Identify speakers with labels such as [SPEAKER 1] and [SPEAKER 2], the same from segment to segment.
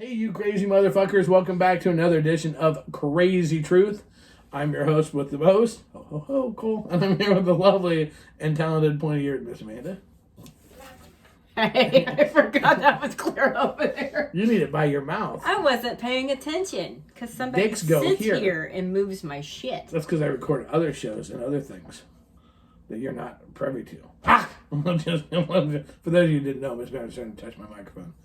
[SPEAKER 1] Hey, you crazy motherfuckers. Welcome back to another edition of Krazy Truth. I'm your host with the most. Cool. And I'm here with the lovely and talented pointy-eared Miss Amanda.
[SPEAKER 2] Hey, I forgot that was clear over there.
[SPEAKER 1] You need it by your mouth.
[SPEAKER 2] I wasn't paying attention because somebody
[SPEAKER 1] Dicks go
[SPEAKER 2] sits
[SPEAKER 1] here.
[SPEAKER 2] here and moves my shit.
[SPEAKER 1] That's because I record other shows and other things that you're not privy to. Ah! For those of you who didn't know, Miss Amanda was trying to touch my microphone.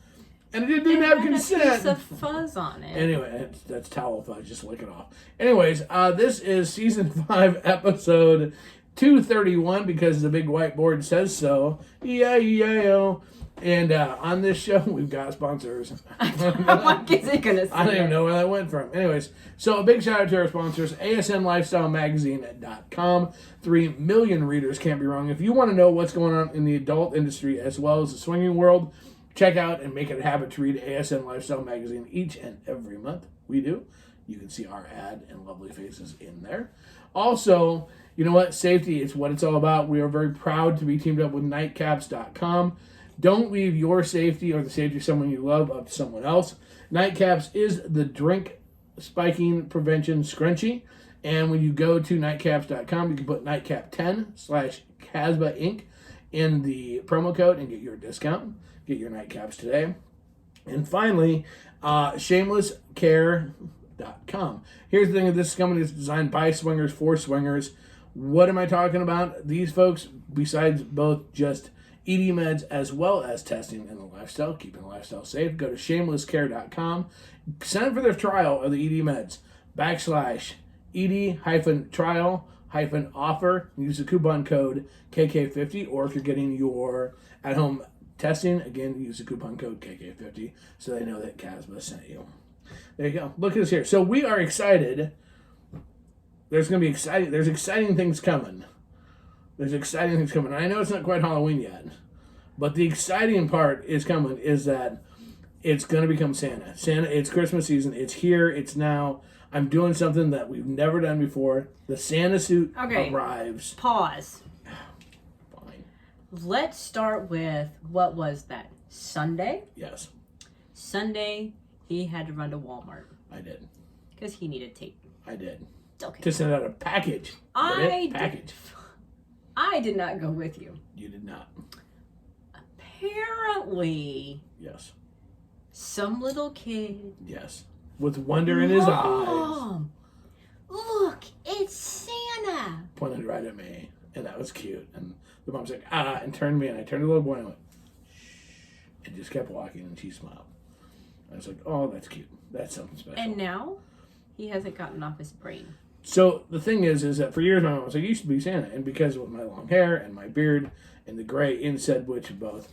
[SPEAKER 1] And it didn't have consent.
[SPEAKER 2] A piece of fuzz on it.
[SPEAKER 1] Anyway, that's towel fuzz. Just lick it off. Anyways, this is season 5, episode 231 because the big whiteboard says so. E-I-E-I-O. And on this show, we've got sponsors.
[SPEAKER 2] What is it gonna say?
[SPEAKER 1] I don't even know where that went from. Anyways, so a big shout out to our sponsors, ASNLifestyleMagazine.com. 3 million readers, can't be wrong. If you want to know what's going on in the adult industry as well as the swinging world, check out and make it a habit to read ASN Lifestyle Magazine each and every month. We do. You can see our ad and lovely faces in there. Also, you know what? Safety is what it's all about. We are very proud to be teamed up with nightcaps.com. Don't leave your safety or the safety of someone you love up to someone else. Nightcaps is the drink spiking prevention scrunchie. And when you go to nightcaps.com, you can put nightcap10/Casba Inc. in the promo code and get your discount. Get your nightcaps today. And finally, shamelesscare.com. Here's the thing, this company is designed by swingers for swingers. What am I talking about? These folks, besides both just ED meds as well as testing in the lifestyle, keeping the lifestyle safe, go to shamelesscare.com. Sign up for their trial of the ED meds. /ED-trial-offer. Use the coupon code KK50, or if you're getting your at-home testing, again, use the coupon code KK50 so they know that Casba sent you. There you go. Look at this here. So we are excited. There's exciting things coming. I know it's not quite Halloween yet, but the exciting part is coming is that it's going to become Santa. It's Christmas season. It's here. It's now. I'm doing something that we've never done before. The Santa suit arrives.
[SPEAKER 2] Pause. Let's start with, what was that? Sunday?
[SPEAKER 1] Yes.
[SPEAKER 2] Sunday, he had to run to Walmart.
[SPEAKER 1] I did.
[SPEAKER 2] Because he needed tape.
[SPEAKER 1] I did.
[SPEAKER 2] It's okay.
[SPEAKER 1] To send out a package.
[SPEAKER 2] I did not go with you.
[SPEAKER 1] You did not.
[SPEAKER 2] Apparently.
[SPEAKER 1] Yes.
[SPEAKER 2] Some little kid.
[SPEAKER 1] Yes. With wonder in his eyes.
[SPEAKER 2] Look, it's Santa.
[SPEAKER 1] Pointed right at me. And that was cute. And the mom's like, and turned to me, and I turned to the little boy and I went, shh, and just kept walking, and she smiled. I was like, oh, that's cute. That's something special.
[SPEAKER 2] And now, he hasn't gotten off his brain.
[SPEAKER 1] So the thing is that for years my mom was like, you should be Santa. And because of my long hair and my beard and the gray inside which of both,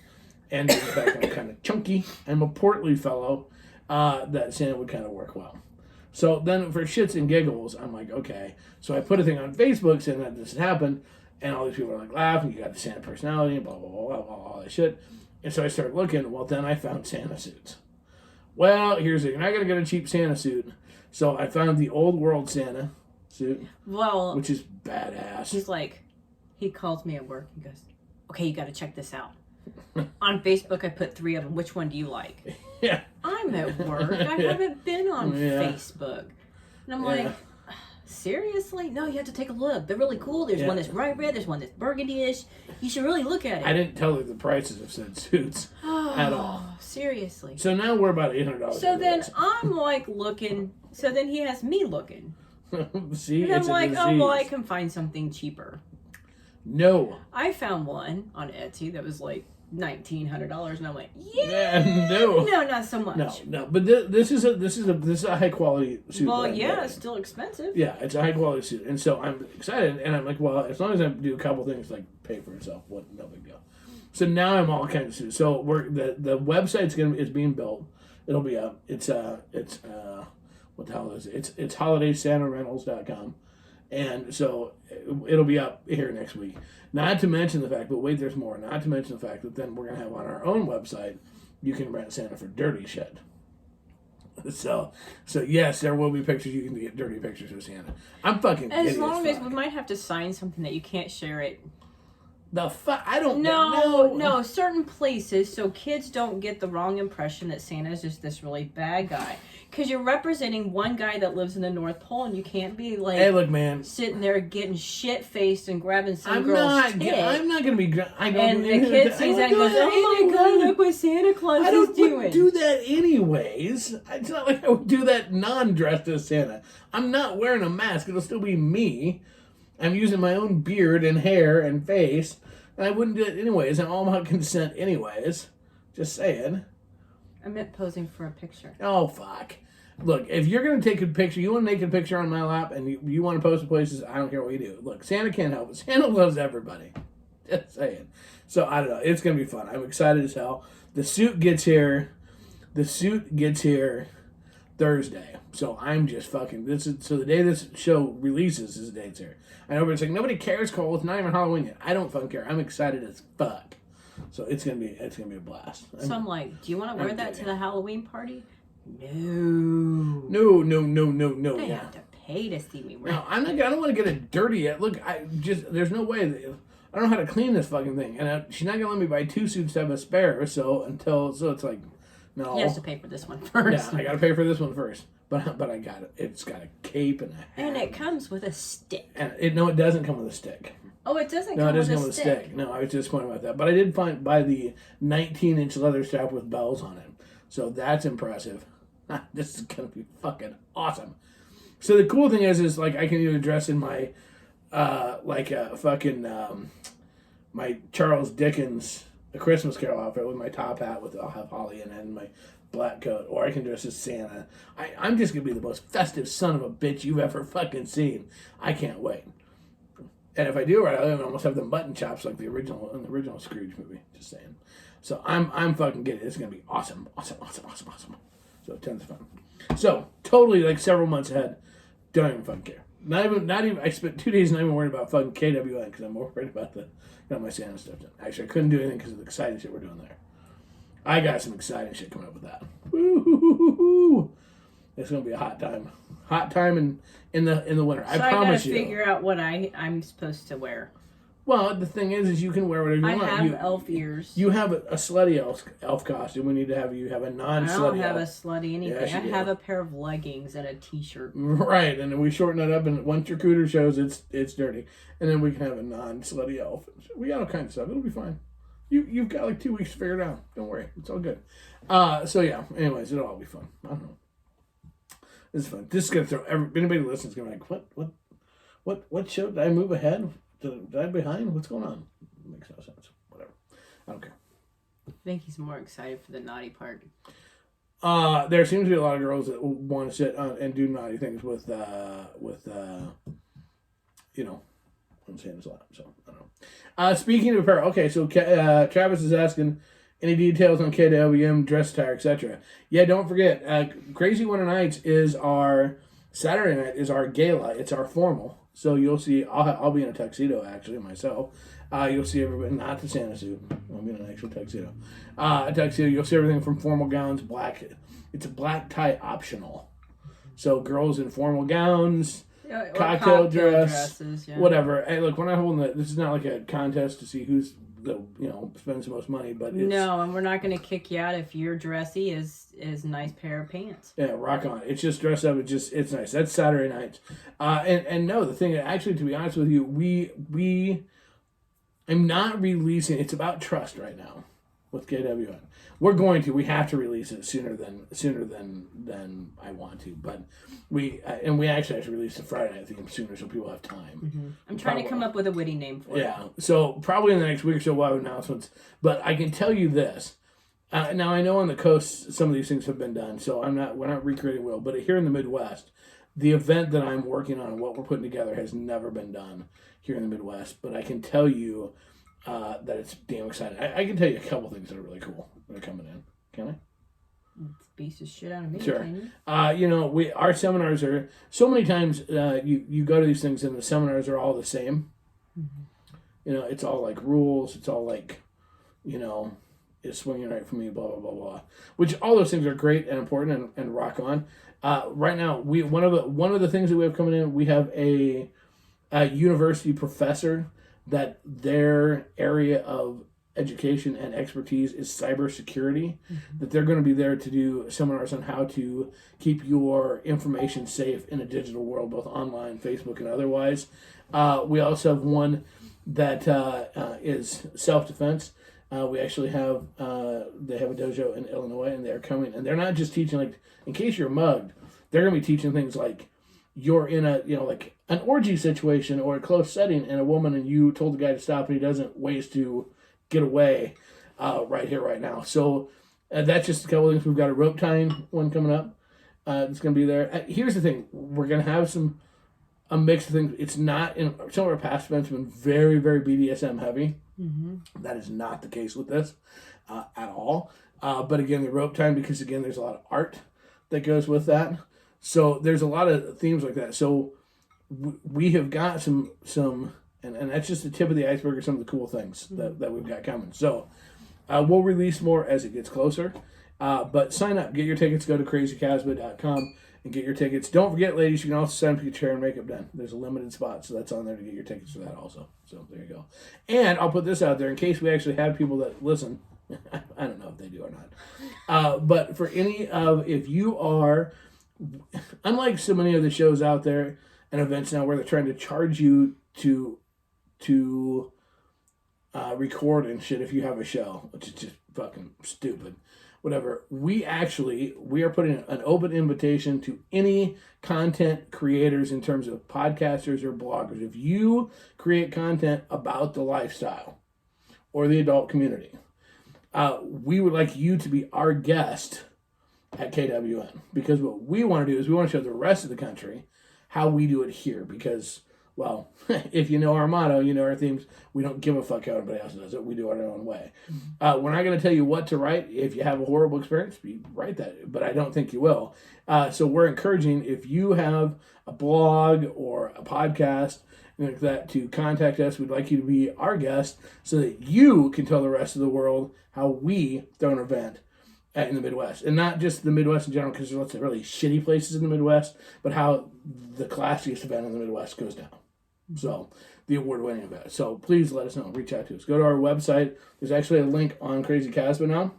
[SPEAKER 1] and the fact I'm kind of chunky, I'm a portly fellow, that Santa would kind of work well. So then for shits and giggles, I'm like, okay. So I put a thing on Facebook saying that this had happened. And all these people are like laughing. You got the Santa personality and blah, blah, blah, blah, all that shit. And so I started looking. Well, then I found Santa suits. Well, here's the thing. I got to get a cheap Santa suit. So I found the old world Santa suit.
[SPEAKER 2] Well,
[SPEAKER 1] which is badass.
[SPEAKER 2] He's like, he calls me at work. He goes, okay, you got to check this out. On Facebook, I put 3 of them. Which one do you like?
[SPEAKER 1] Yeah.
[SPEAKER 2] I'm at work. I haven't been on Facebook. And I'm like, seriously? No, you have to take a look. They're really cool. There's one that's bright red. There's one that's burgundy-ish. You should really look at it.
[SPEAKER 1] I didn't tell her the prices of said suits at all.
[SPEAKER 2] Seriously.
[SPEAKER 1] So now we're about $800.
[SPEAKER 2] So then I'm like looking. So then he has me looking.
[SPEAKER 1] See,
[SPEAKER 2] and I'm like, oh, well, I can find something cheaper.
[SPEAKER 1] No.
[SPEAKER 2] I found one on Etsy that was like $1,900, and I'm like,
[SPEAKER 1] no,
[SPEAKER 2] not so much.
[SPEAKER 1] No. But this is a high quality suit.
[SPEAKER 2] Well, it's still expensive.
[SPEAKER 1] Yeah, it's a high quality suit, and so I'm excited, and I'm like, well, as long as I do a couple things like pay for itself, no big deal. So now I'm all kinds of suits. So the website's is being built. It'll be up. It's what the hell is it? It's holidaysantarentals.com. And so it'll be up here next week. Not to mention the fact, but wait, there's more. Not to mention the fact that then we're going to have on our own website, you can rent Santa for dirty shit. So yes, there will be pictures. You can get dirty pictures of Santa. I'm fucking
[SPEAKER 2] as long as we might have to sign something that you can't share it
[SPEAKER 1] The fuck? I don't
[SPEAKER 2] No, certain places, so kids don't get the wrong impression that Santa's just this really bad guy. Because you're representing one guy that lives in the North Pole, and you can't be like,
[SPEAKER 1] hey, look, man,
[SPEAKER 2] sitting there getting shit faced and grabbing some girl's tit.
[SPEAKER 1] I'm not gonna be.
[SPEAKER 2] And the kid sees that and goes, "Oh my god, look what Santa Claus is doing."
[SPEAKER 1] I wouldn't do that anyways. It's not like I would do that non-dressed as Santa. I'm not wearing a mask. It'll still be me. I'm using my own beard and hair and face, and I wouldn't do it anyways. I'm all about consent anyways. Just saying.
[SPEAKER 2] I meant posing for a picture.
[SPEAKER 1] Oh, fuck. Look, if you're going to take a picture, you want to take a picture on my lap, and you want to post to places, I don't care what you do. Look, Santa can't help it. Santa loves everybody. Just saying. So, I don't know. It's going to be fun. I'm excited as hell. The suit gets here Thursday. So, I'm just fucking... So, the day this show releases is the day it's here. I know everybody's like, nobody cares, Cole. It's not even Halloween yet. I don't fucking care. I'm excited as fuck. So, it's gonna be a blast.
[SPEAKER 2] I'm like, do you want to wear that to the Halloween party? No.
[SPEAKER 1] No.
[SPEAKER 2] They have to pay to see me wear it.
[SPEAKER 1] No, I don't want to get it dirty yet. Look, there's no way. I don't know how to clean this fucking thing. And she's not going to let me buy 2 suits to have a spare. So it's like, no.
[SPEAKER 2] He has to pay for this one first.
[SPEAKER 1] Yeah, I got to pay for this one first. But I got it. It's got a cape and a hat.
[SPEAKER 2] And it comes with a stick.
[SPEAKER 1] And it doesn't come with a stick.
[SPEAKER 2] Oh, it doesn't
[SPEAKER 1] No,
[SPEAKER 2] come
[SPEAKER 1] it
[SPEAKER 2] with
[SPEAKER 1] doesn't
[SPEAKER 2] a
[SPEAKER 1] come with a
[SPEAKER 2] stick.
[SPEAKER 1] stick. No, I was just pointing about that. But I did buy the 19-inch leather strap with bells on it. So that's impressive. This is going to be fucking awesome. So the cool thing is like I can either dress in my, my Charles Dickens A Christmas Carol outfit with my top hat I'll have holly in it and my black coat, or I can dress as Santa. I'm just going to be the most festive son of a bitch you've ever fucking seen. I can't wait. And if I do right, I'll almost have them button chops like the original Scrooge movie. Just saying. So I'm fucking getting it. It's going to be awesome. So tons of fun. So totally like several months ahead. Don't even fucking care. Not even. I spent 2 days not even worried about fucking KWN because I'm more worried about my Santa stuff done. Actually, I couldn't do anything because of the exciting shit we're doing there. I got some exciting shit coming up with that. Woo-hoo-hoo-hoo-hoo. It's gonna be a hot time. Hot time in the winter. I promise you.
[SPEAKER 2] I gotta figure out what I'm supposed to wear.
[SPEAKER 1] Well, the thing is you can wear whatever you want.
[SPEAKER 2] I have elf ears.
[SPEAKER 1] You have a slutty elf costume. We need to have you have a non-slutty elf. I
[SPEAKER 2] don't have a slutty anything.
[SPEAKER 1] Yes,
[SPEAKER 2] I have a pair of leggings and a t-shirt.
[SPEAKER 1] Right, and then we shorten it up, and once your cooter shows, it's dirty. And then we can have a non-slutty elf. We got all kinds of stuff. It'll be fine. You've got like 2 weeks to figure it out. Don't worry. It's all good. So yeah, anyways, it'll all be fun. I don't know. It's fun. This is going to throw anybody who listens is going to be like, what show? Did I move ahead? Did I behind? What's going on? It makes no sense. Whatever. I don't care.
[SPEAKER 2] I think he's more excited for the naughty part.
[SPEAKER 1] There seems to be a lot of girls that want to sit and do naughty things with I'm saying this a lot, so I don't know. Speaking of apparel, okay, so Travis is asking any details on KWM, dress attire, etc. Yeah, don't forget, Krazy Winter Nights is our Saturday night is our gala. It's our formal. So you'll see, I'll be in a tuxedo actually myself. You'll see everybody, not the Santa suit. I'll be in an actual tuxedo. You'll see everything from formal gowns, black. It's a black tie optional. So girls in formal gowns, cocktail dresses, yeah. Whatever. Hey, look, we're not holding this is not like a contest to see who's spends the most money, but
[SPEAKER 2] no, and we're not going to kick you out if your dressy is a nice pair of pants.
[SPEAKER 1] Yeah, rock on. It's just dress up. It's nice. That's Saturday nights. And no, the thing actually, to be honest with you, I'm not releasing. It's about trust right now with KWN. We have to release it sooner than I want to, but we actually have to release the Friday night theme sooner so people have time.
[SPEAKER 2] Mm-hmm. I'm trying to come up with a witty name for it.
[SPEAKER 1] Yeah, so probably in the next week or so we'll have announcements, but I can tell you this. Now I know on the coast some of these things have been done, so we're not recreating wheel, but here in the Midwest, the event that I'm working on and what we're putting together has never been done here in the Midwest, but I can tell you that it's damn exciting. I can tell you a couple things that are really cool that are coming in. Can I?
[SPEAKER 2] It's beast of shit out of me.
[SPEAKER 1] Sure. Our seminars are so many times. You go to these things and the seminars are all the same. Mm-hmm. It's all like rules. It's all like, is swinging right for me. Blah blah blah blah. Which all those things are great and important and rock on. Right now, one of the things that we have coming in, we have a university professor that their area of education and expertise is cybersecurity, that they're going to be there to do seminars on how to keep your information safe in a digital world, both online, Facebook, and otherwise. We also have one that is self-defense. We actually have, they have a dojo in Illinois, and they're coming, and they're not just teaching, like, in case you're mugged, they're going to be teaching things like, you're in a, like an orgy situation or a close setting and a woman, and you told the guy to stop and he doesn't, ways to get away right here, right now. So that's just a couple of things. We've got a rope tying one coming up. It's going to be there. Here's the thing. We're going to have a mix of things. It's not, in some of our past events have been very, very BDSM heavy. That is not the case with this at all. But again, the rope tying, because again, there's a lot of art that goes with that. So there's a lot of themes like that. So we have got some and that's just the tip of the iceberg of some of the cool things that we've got coming. So we'll release more as it gets closer. But sign up, get your tickets, go to crazycasbah.com and get your tickets. Don't forget, ladies, you can also sign up to get your hair and makeup done. There's a limited spot, so that's on there to get your tickets for that also. So there you go. And I'll put this out there in case we actually have people that listen. I don't know if they do or not. But for if you are, unlike so many of the shows out there and events now where they're trying to charge you to record and shit if you have a show, which is just fucking stupid. Whatever. We are putting an open invitation to any content creators in terms of podcasters or bloggers. If you create content about the lifestyle or the adult community, we would like you to be our guest at KWN, because what we want to do is we want to show the rest of the country how we do it here, because, well, if you know our motto, you know our themes, we don't give a fuck how everybody else does it. We do it our own way. We're not going to tell you what to write. If you have a horrible experience, you write that, but I don't think you will. So we're encouraging, if you have a blog or a podcast like that, to contact us. We'd like you to be our guest so that you can tell the rest of the world how we throw an event in the Midwest, and not just the Midwest in general, because there's lots of really shitty places in the Midwest, but how the classiest event in the Midwest goes down. So the award-winning event. So please let us know. Reach out to us. Go to our website. There's actually a link on Krazy Casbah now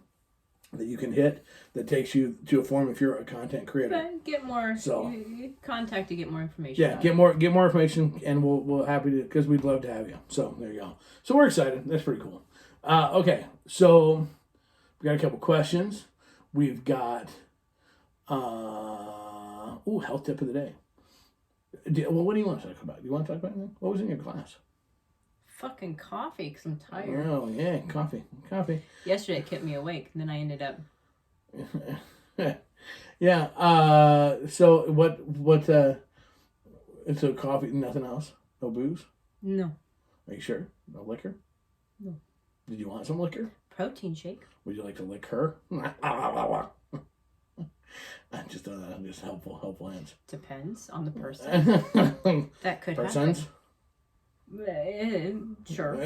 [SPEAKER 1] that you can hit that takes you to a form if you're a content creator.
[SPEAKER 2] But get more. So contact to get more information.
[SPEAKER 1] Yeah, get more information, and we'll happy to, because we'd love to have you. So there you go. So we're excited. That's pretty cool. Okay, so we got a couple questions. We've got health tip of the day. Well, what do you want to talk about? Do you want to talk about anything? What was in your class?
[SPEAKER 2] Fucking coffee, because I'm tired.
[SPEAKER 1] Oh, yeah, coffee.
[SPEAKER 2] Yesterday it kept me awake, and then I ended up...
[SPEAKER 1] Yeah, so what, so coffee, nothing else? No booze?
[SPEAKER 2] No.
[SPEAKER 1] Are you sure? No liquor?
[SPEAKER 2] No.
[SPEAKER 1] Did you want some liquor?
[SPEAKER 2] Protein shake.
[SPEAKER 1] Would you like to lick her? I'm just helpful hands.
[SPEAKER 2] Depends on the person. That could
[SPEAKER 1] Persons?
[SPEAKER 2] happen. Sure.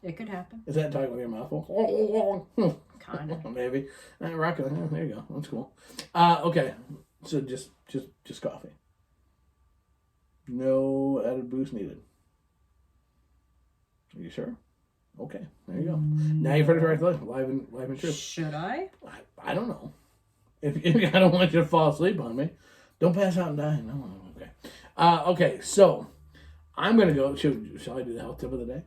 [SPEAKER 2] It could happen.
[SPEAKER 1] Is that talking with your mouth full?
[SPEAKER 2] Kind of.
[SPEAKER 1] Maybe. Rock it. There you go. That's cool. Okay. So just coffee. No added boost needed. Are you sure? Okay. There you go. Now you've heard it right, live and true.
[SPEAKER 2] Should I?
[SPEAKER 1] I don't know. If I don't want you to fall asleep on me, don't pass out and die. No. Okay. Okay. So I'm gonna go. Shall I do the health tip of the day?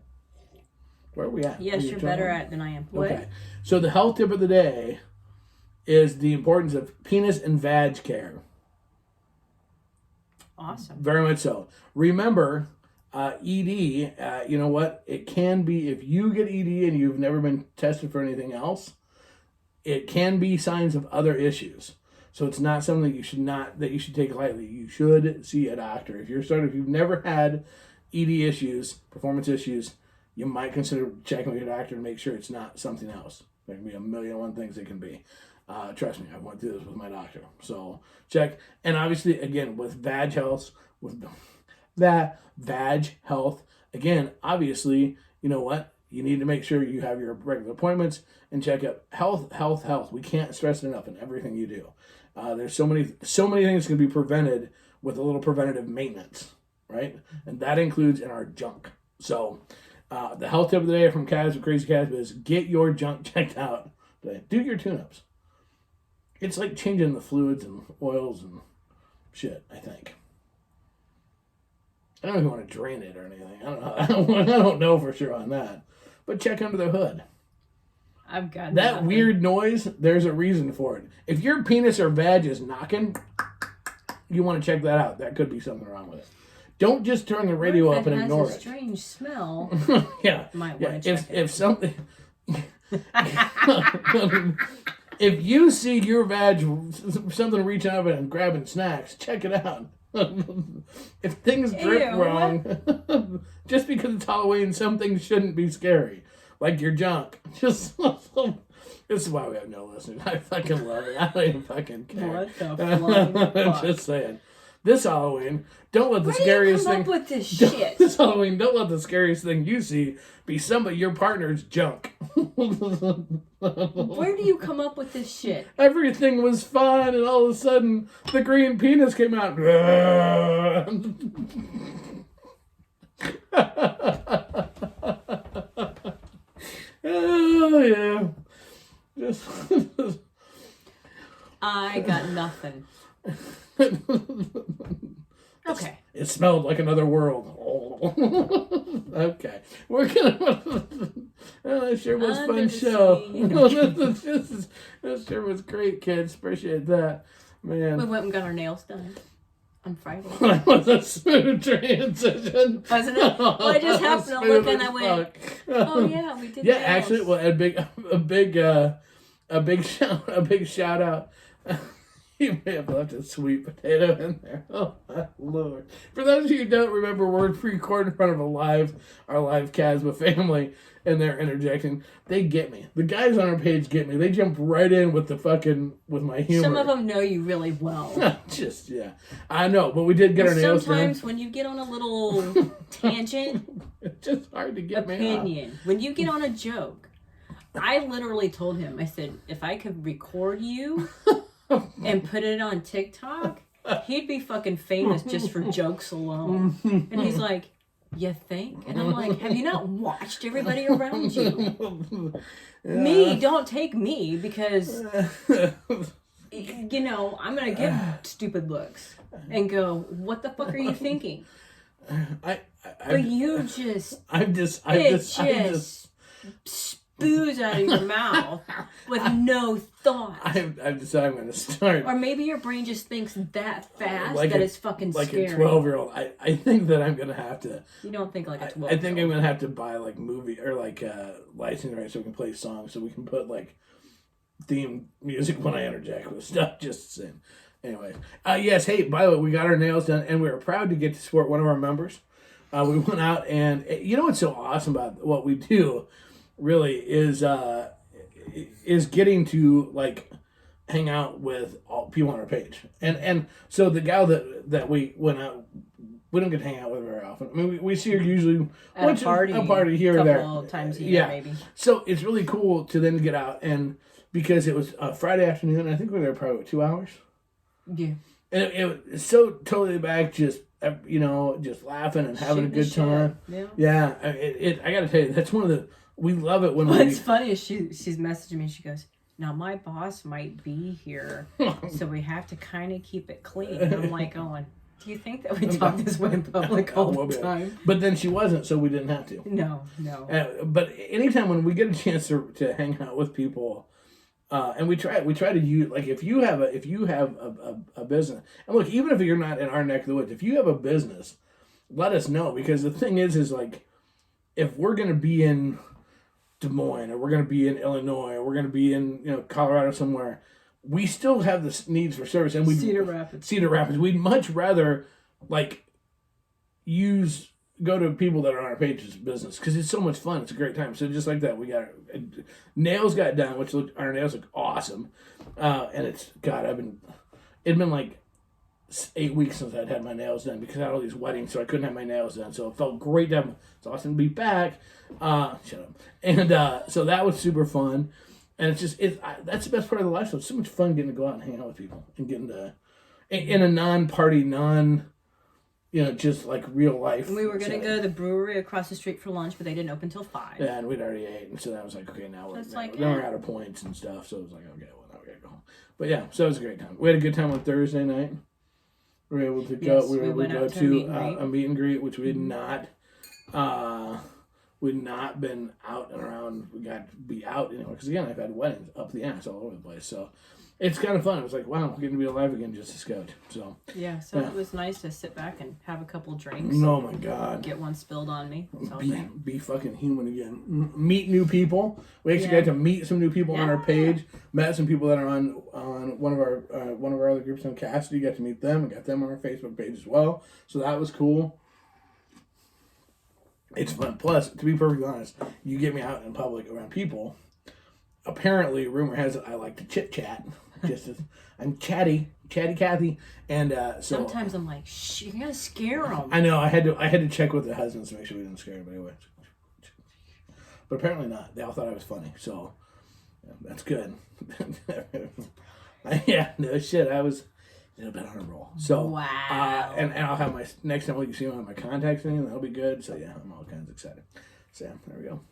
[SPEAKER 1] Where are we at?
[SPEAKER 2] Yes, you're better at it than I am. What?
[SPEAKER 1] Okay. So the health tip of the day is the importance of penis and vag care.
[SPEAKER 2] Awesome.
[SPEAKER 1] Very much so. Remember, ED, you know what? It can be, if you get ED and you've never been tested for anything else, it can be signs of other issues. So it's not something that you should take lightly. You should see a doctor. If you've never had ED issues, performance issues, you might consider checking with your doctor to make sure it's not something else. There can be a million and one things it can be. Trust me, I went through this with my doctor. So check. And obviously, again, with vag health, again, obviously, you know what? You need to make sure you have your regular appointments and check up. Health. We can't stress it enough in everything you do. There's so many things can be prevented with a little preventative maintenance, right? And that includes in our junk. So the health tip of the day from Kaz with Krazy Kaz is get your junk checked out. Do your tune-ups. It's like changing the fluids and oils and shit, I think. I don't know if you want to drain it or anything. I don't know. I don't know for sure on that. But check under the hood.
[SPEAKER 2] I've got
[SPEAKER 1] that
[SPEAKER 2] nothing.
[SPEAKER 1] Weird noise, there's a reason for it. If your penis or vag is knocking, you want to check that out. That could be something wrong with it. Don't just turn the radio up and ignore it.
[SPEAKER 2] Has a strange smell.
[SPEAKER 1] Yeah.
[SPEAKER 2] Might want to check it.
[SPEAKER 1] If something... If you see your vag, something reaching up and grabbing snacks, check it out. If things drip wrong, just because it's Halloween, some things shouldn't be scary. Like your junk. Just this is why we have no listeners. I fucking love it. I don't even fucking care.
[SPEAKER 2] What the fuck?
[SPEAKER 1] I'm just saying. This Halloween, don't let the scariest thing.
[SPEAKER 2] Where do you come up with this shit?
[SPEAKER 1] This Halloween, don't let the scariest thing you see be somebody your partner's junk.
[SPEAKER 2] Where do you come up with this shit?
[SPEAKER 1] Everything was fine, and all of a sudden, the green penis came out. Oh yeah, just.
[SPEAKER 2] I got nothing. Okay.
[SPEAKER 1] It smelled like another world. Okay. We're gonna... that sure was a fun show. That sure was great, kids. Appreciate that. Man.
[SPEAKER 2] We went and got our nails done on Friday.
[SPEAKER 1] That was a smooth transition.
[SPEAKER 2] Wasn't it? Well, I just happened to look and I went, oh yeah, we did.
[SPEAKER 1] Yeah,
[SPEAKER 2] nails.
[SPEAKER 1] actually, well, a big shout out. You may have left a sweet potato in there. Oh, my Lord. For those of you who don't remember, we're recording in front of our live Casma family, and they're interjecting. They get me. The guys on our page get me. They jump right in with with my humor.
[SPEAKER 2] Some of them know you really well.
[SPEAKER 1] Just, yeah. I know, but we did get our nails done.
[SPEAKER 2] Sometimes when you get on a little tangent,
[SPEAKER 1] it's just hard to get me off.
[SPEAKER 2] When you get on a joke, I literally told him, I said, if I could record you and put it on TikTok, he'd be fucking famous just for jokes alone. And he's like, you think? And I'm like, have you not watched everybody around you? Me, don't take me because, you know, I'm going to give stupid looks and go, what the fuck are you thinking? But you just, it just spews out of your mouth with no thought.
[SPEAKER 1] I've decided I'm going to start.
[SPEAKER 2] Or maybe your brain just thinks that fast
[SPEAKER 1] like
[SPEAKER 2] that it's fucking scary.
[SPEAKER 1] Like a 12-year-old. I think that I'm going to have to.
[SPEAKER 2] You don't think like a 12-year-old.
[SPEAKER 1] I think I'm going to have to buy like movie or like licensing rights so we can play songs so we can put like theme music when I interject with stuff. Just saying. Anyways. Yes, hey, by the way, we got our nails done and we were proud to get to support one of our members. We went out and you know what's so awesome about what we do really is getting to like hang out with all people on our page, and so the gal that we went out, we don't get to hang out with very often. I mean, we see her usually
[SPEAKER 2] at a party
[SPEAKER 1] here or there,
[SPEAKER 2] a couple times a year, maybe.
[SPEAKER 1] So it's really cool to then get out, and because it was Friday afternoon, I think we were there probably 2 hours.
[SPEAKER 2] Yeah,
[SPEAKER 1] and it was so totally back, just just laughing and having a good time. Yeah. I got to tell you, that's one of the. We love it when
[SPEAKER 2] What's funny is she's messaging me. She goes, now my boss might be here, so we have to kind of keep it clean. And I'm like going, do you think that we talk this way in public all the time?
[SPEAKER 1] But then she wasn't, so we didn't have to.
[SPEAKER 2] No.
[SPEAKER 1] But anytime when we get a chance to hang out with people, and we try to use, like, if you have a business, and look, even if you're not in our neck of the woods, if you have a business, let us know, because the thing is like, if we're gonna be in Des Moines, or we're going to be in Illinois, or we're going to be in Colorado somewhere, we still have the needs for service, and
[SPEAKER 2] Cedar Rapids.
[SPEAKER 1] We'd much rather like go to people that are on our page's business because it's so much fun. It's a great time. So just like that, we got nails got done, which our nails look awesome, and it'd been like 8 weeks since I'd had my nails done because I had all these weddings, so I couldn't have my nails done. So it felt great to have. It's awesome to be back. Shut up. And so that was super fun. And it's just that's the best part of the lifestyle. It's so much fun getting to go out and hang out with people and getting to in a non-party, you know, just like real life.
[SPEAKER 2] And we were going to go to the brewery across the street for lunch, but they didn't open until 5.
[SPEAKER 1] Yeah, and we'd already ate, and so that was like, okay, now we're out of points and stuff, so it was like, okay, well, now we gotta go home. But yeah, so it was a great time. We had a good time on Thursday night. We were able to go.
[SPEAKER 2] Yes,
[SPEAKER 1] we were able to go to
[SPEAKER 2] a
[SPEAKER 1] meet and greet, which we had not. We'd not been out and around. We got to be out, you know, because again, I've had weddings up the ass all over the place, so it's kind of fun. It was like, wow, we're getting to be alive again just as good. So
[SPEAKER 2] yeah, it was nice to sit back and have a couple drinks.
[SPEAKER 1] Oh my god!
[SPEAKER 2] Get one spilled on me.
[SPEAKER 1] Be fucking human again. Meet new people. We actually got to meet some new people on our page. Met some people that are on one of our other groups on Cassidy. Got to meet them. We got them on our Facebook page as well. So that was cool. It's fun. Plus, to be perfectly honest, you get me out in public around people. Apparently, rumor has it I like to chit chat. I'm chatty Kathy, and so
[SPEAKER 2] sometimes I'm like, shh, you gotta scare them.
[SPEAKER 1] I know I had to check with the husbands to make sure we didn't scare anybody away. But apparently not. They all thought I was funny, so that's good. Yeah, no shit. I was a bit on a roll. So
[SPEAKER 2] wow.
[SPEAKER 1] And I'll have my next time you see me on my contacts thing. That'll be good. So yeah, I'm all kinds of excited. So yeah, there we go.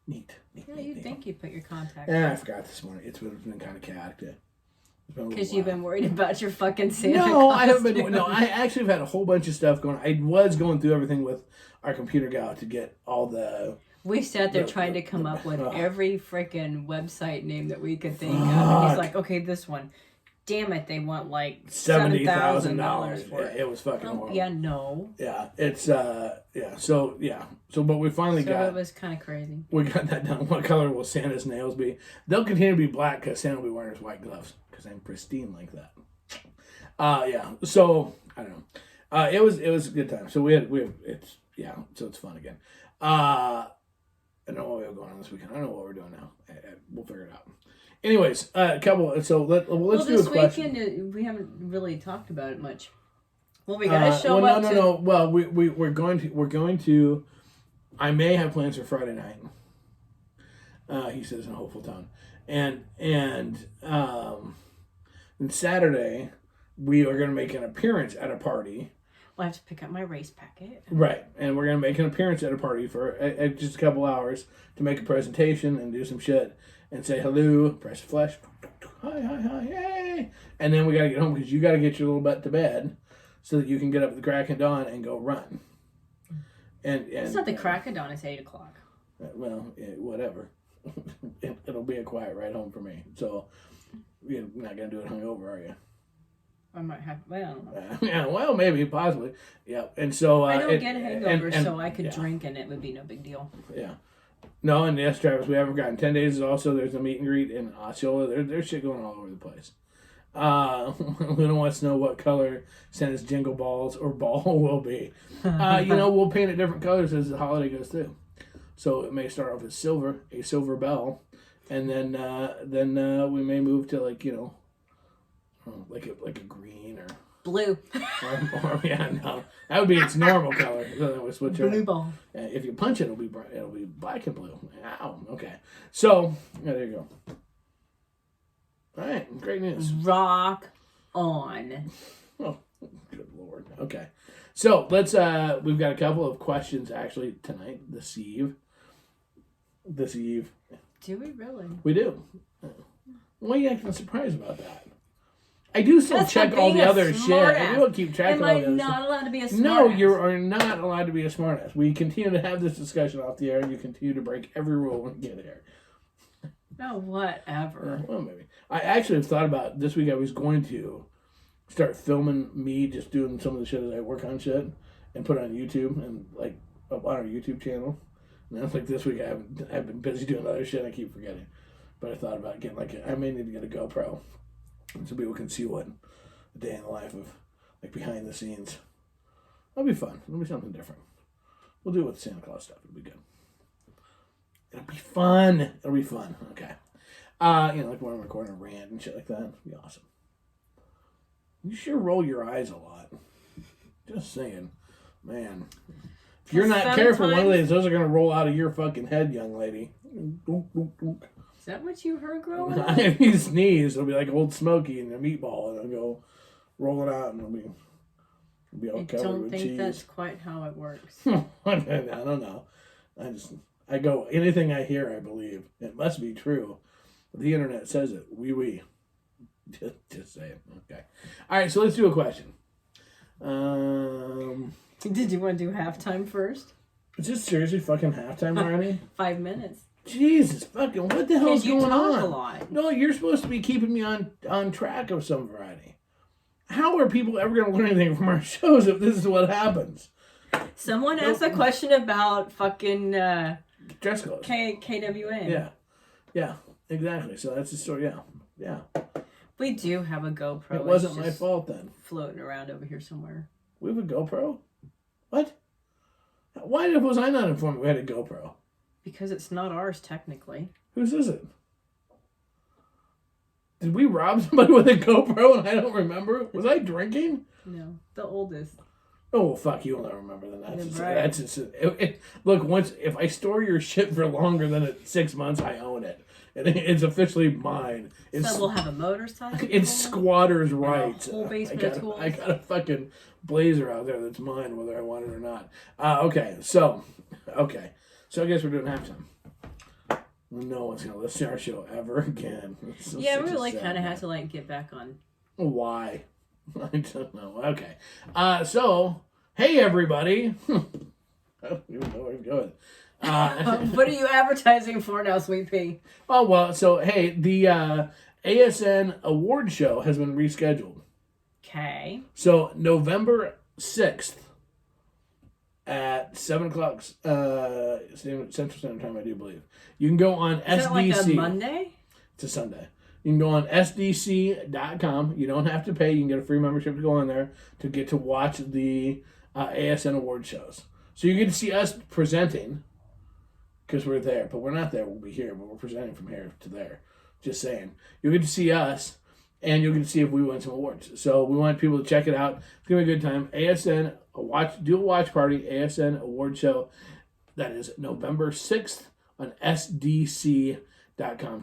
[SPEAKER 1] Neat.
[SPEAKER 2] You'd think you put your contacts.
[SPEAKER 1] Yeah, I forgot this morning. It's been kind of chaotic.
[SPEAKER 2] Because you've been worried about your fucking Santa
[SPEAKER 1] costume. I haven't been. No, I actually have had a whole bunch of stuff going. I was going through everything with our computer guy to get all the.
[SPEAKER 2] We sat there trying to come up with every freaking website name that we could think of. And he's like, okay, this one. Damn it, they want like $70,000 for it.
[SPEAKER 1] Yeah, it was fucking horrible.
[SPEAKER 2] Yeah, no.
[SPEAKER 1] Yeah, it's So but we finally got.
[SPEAKER 2] It was kind of crazy.
[SPEAKER 1] We got that done. What color will Santa's nails be? They'll continue to be black because Santa will be wearing his white gloves because I'm pristine like that. Yeah. So I don't know. It was a good time. So we have So it's fun again. I don't know what we have going on this weekend. I don't know what we're doing now. We'll figure it out. Anyways, a couple. So let's do a question.
[SPEAKER 2] This weekend we haven't really talked about it much. Well, we gotta show up.
[SPEAKER 1] No. Well, we're going to. I may have plans for Friday night. He says in a hopeful tone, and Saturday we are going to make an appearance at a party.
[SPEAKER 2] Well, I have to pick up my race packet.
[SPEAKER 1] Right, and we're going to make an appearance at a party for just a couple hours to make a presentation and do some shit. And say hello, press flesh, hi, hey. And then we got to get home because you got to get your little butt to bed so that you can get up at the crack of dawn and go run. And it's
[SPEAKER 2] not the crack of dawn, it's 8 o'clock.
[SPEAKER 1] Well, whatever. It'll be a quiet ride home for me. So you're not going to do it hungover, are you?
[SPEAKER 2] I might have, well, I don't know.
[SPEAKER 1] Yeah, well, maybe, possibly. Yeah, and so...
[SPEAKER 2] I don't get hangovers, so I could drink and it would be no big deal.
[SPEAKER 1] Yeah. No, and yes, Travis, we haven't forgotten. 10 days is also, there's a meet and greet in Osceola. There's shit going all over the place. Luna wants to know what color Santa's jingle balls or ball will be. We'll paint it different colors as the holiday goes through. So it may start off as silver, a silver bell, and then we may move to like a green or
[SPEAKER 2] blue.
[SPEAKER 1] or no, that would be its normal color. Then we switch
[SPEAKER 2] blue ball.
[SPEAKER 1] If you punch it, it'll be bright. It'll be black and blue. Ow. Okay. So there you go. All right. Great news.
[SPEAKER 2] Rock on.
[SPEAKER 1] Oh, good lord. Okay. So let's. We've got a couple of questions actually tonight. This eve.
[SPEAKER 2] Do we really?
[SPEAKER 1] We do. Why are you acting surprised about that? I do still check all the other shit. I do keep track of all this.
[SPEAKER 2] Am I not allowed to be a smartass?
[SPEAKER 1] No, you are not allowed to be a smartass. We continue to have this discussion off the air, and you continue to break every rule when you get here.
[SPEAKER 2] No, whatever.
[SPEAKER 1] Well, maybe. I actually have thought about this week. I was going to start filming me just doing some of the shit as I work on shit and put it on YouTube and like up on our YouTube channel. And I was like, this week I've been busy doing other shit. I keep forgetting. But I thought about getting I may need to get a GoPro. So people can see what a day in the life of, like, behind the scenes. It'll be fun. It'll be something different. We'll do it with Santa Claus stuff. It'll be good. It'll be fun. Okay. Like when I'm recording a rant and shit like that. It'll be awesome. You sure roll your eyes a lot. Just saying. Man. If you're not careful, one of these, those are going to roll out of your fucking head, young lady.
[SPEAKER 2] Is that what you heard growing up?
[SPEAKER 1] If you sneeze, it'll be like Old Smoky and a meatball, and it'll go roll it out, and it'll be Be all
[SPEAKER 2] I
[SPEAKER 1] covered
[SPEAKER 2] don't
[SPEAKER 1] with
[SPEAKER 2] think
[SPEAKER 1] cheese.
[SPEAKER 2] that's quite how it works.
[SPEAKER 1] I don't know. I go, anything I hear, I believe. It must be true. The internet says it. Oui. Just say it. Okay. All right, so let's do a question.
[SPEAKER 2] Did you want to do halftime first?
[SPEAKER 1] Is this seriously fucking halftime already?
[SPEAKER 2] 5 minutes.
[SPEAKER 1] Jesus fucking, what the hell's going on?
[SPEAKER 2] A lot.
[SPEAKER 1] No, you're supposed to be keeping me on track of some variety. How are people ever going to learn anything from our shows if this is what happens?
[SPEAKER 2] Someone asked a question about fucking
[SPEAKER 1] dress clothes.
[SPEAKER 2] KWN.
[SPEAKER 1] Yeah, exactly. So that's the story. Yeah.
[SPEAKER 2] We do have a GoPro.
[SPEAKER 1] It wasn't my fault then.
[SPEAKER 2] Floating around over here somewhere.
[SPEAKER 1] We have a GoPro? What? Why was I not informed we had a GoPro?
[SPEAKER 2] Because it's not ours, technically.
[SPEAKER 1] Whose is it? Did we rob somebody with a GoPro and I don't remember? Was I drinking?
[SPEAKER 2] No, the oldest.
[SPEAKER 1] Oh, well, fuck, you'll never remember then.
[SPEAKER 2] Right.
[SPEAKER 1] Look, if I store your shit for longer than 6 months, I own it. It's officially mine.
[SPEAKER 2] So we'll have a motorcycle?
[SPEAKER 1] It's squatters' rights.
[SPEAKER 2] A whole basement of tools?
[SPEAKER 1] I got a fucking Blazer out there that's mine, whether I want it or not. Okay. So I guess we're doing halftime. No one's going to listen to our show ever again.
[SPEAKER 2] Yeah, we really kind of have to, get back on.
[SPEAKER 1] Why? I don't know. Okay. So, hey, everybody. I don't even know where to go with it.
[SPEAKER 2] What are you advertising for now, Sweet Pea?
[SPEAKER 1] Oh, well, so, hey, the ASN award show has been rescheduled.
[SPEAKER 2] Okay.
[SPEAKER 1] So, November 6th at 7 o'clock Central Standard Time, I do believe. You can go on SDC.
[SPEAKER 2] Is that like a Monday?
[SPEAKER 1] It's a Sunday. You can go on SDC.com. You don't have to pay. You can get a free membership to go on there to get to watch the ASN award shows. So you get to see us presenting because we're there, but we're not there. We'll be here, but we're presenting from here to there. Just saying. You'll get to see us, and you'll get to see if we win some awards. So we want people to check it out. It's going to be a good time. ASN, do a watch party, ASN award show. That is November 6th on SDC.com.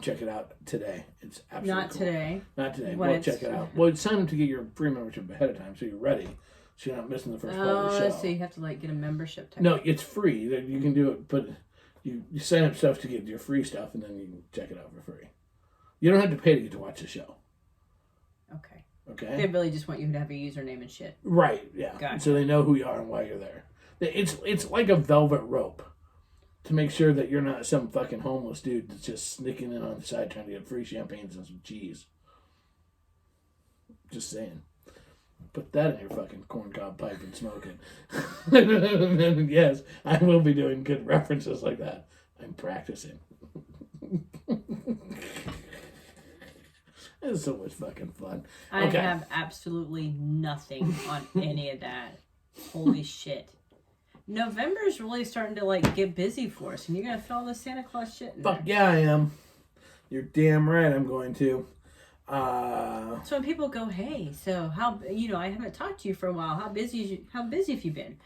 [SPEAKER 1] Check it out today. It's absolutely
[SPEAKER 2] Not today.
[SPEAKER 1] Not today. Well, check it out. Well, it's time to get your free membership ahead of time so you're ready. So you're not missing the first part of the show.
[SPEAKER 2] So you have to get a membership.
[SPEAKER 1] No, it's free. You can do it, but you sign up stuff to get your free stuff, and then you can check it out for free. You don't have to pay to get to watch the show. Okay.
[SPEAKER 2] They really just want you to have a username and shit.
[SPEAKER 1] Right. Yeah.
[SPEAKER 2] Gotcha.
[SPEAKER 1] So they know who you are and why you're there. It's like a velvet rope to make sure that you're not some fucking homeless dude that's just sneaking in on the side trying to get free champagnes and some cheese. Just saying. Put that in your fucking corncob pipe and smoke it. Yes, I will be doing good references like that. I'm practicing. It's so much fucking fun.
[SPEAKER 2] I have absolutely nothing on any of that. Holy shit. November's really starting to get busy for us, and you're gonna fit all this Santa Claus shit in
[SPEAKER 1] Fuck
[SPEAKER 2] there.
[SPEAKER 1] yeah, I am. You're damn right I'm going to.
[SPEAKER 2] So when people go, hey, so how I haven't talked to you for a while. How busy have you been?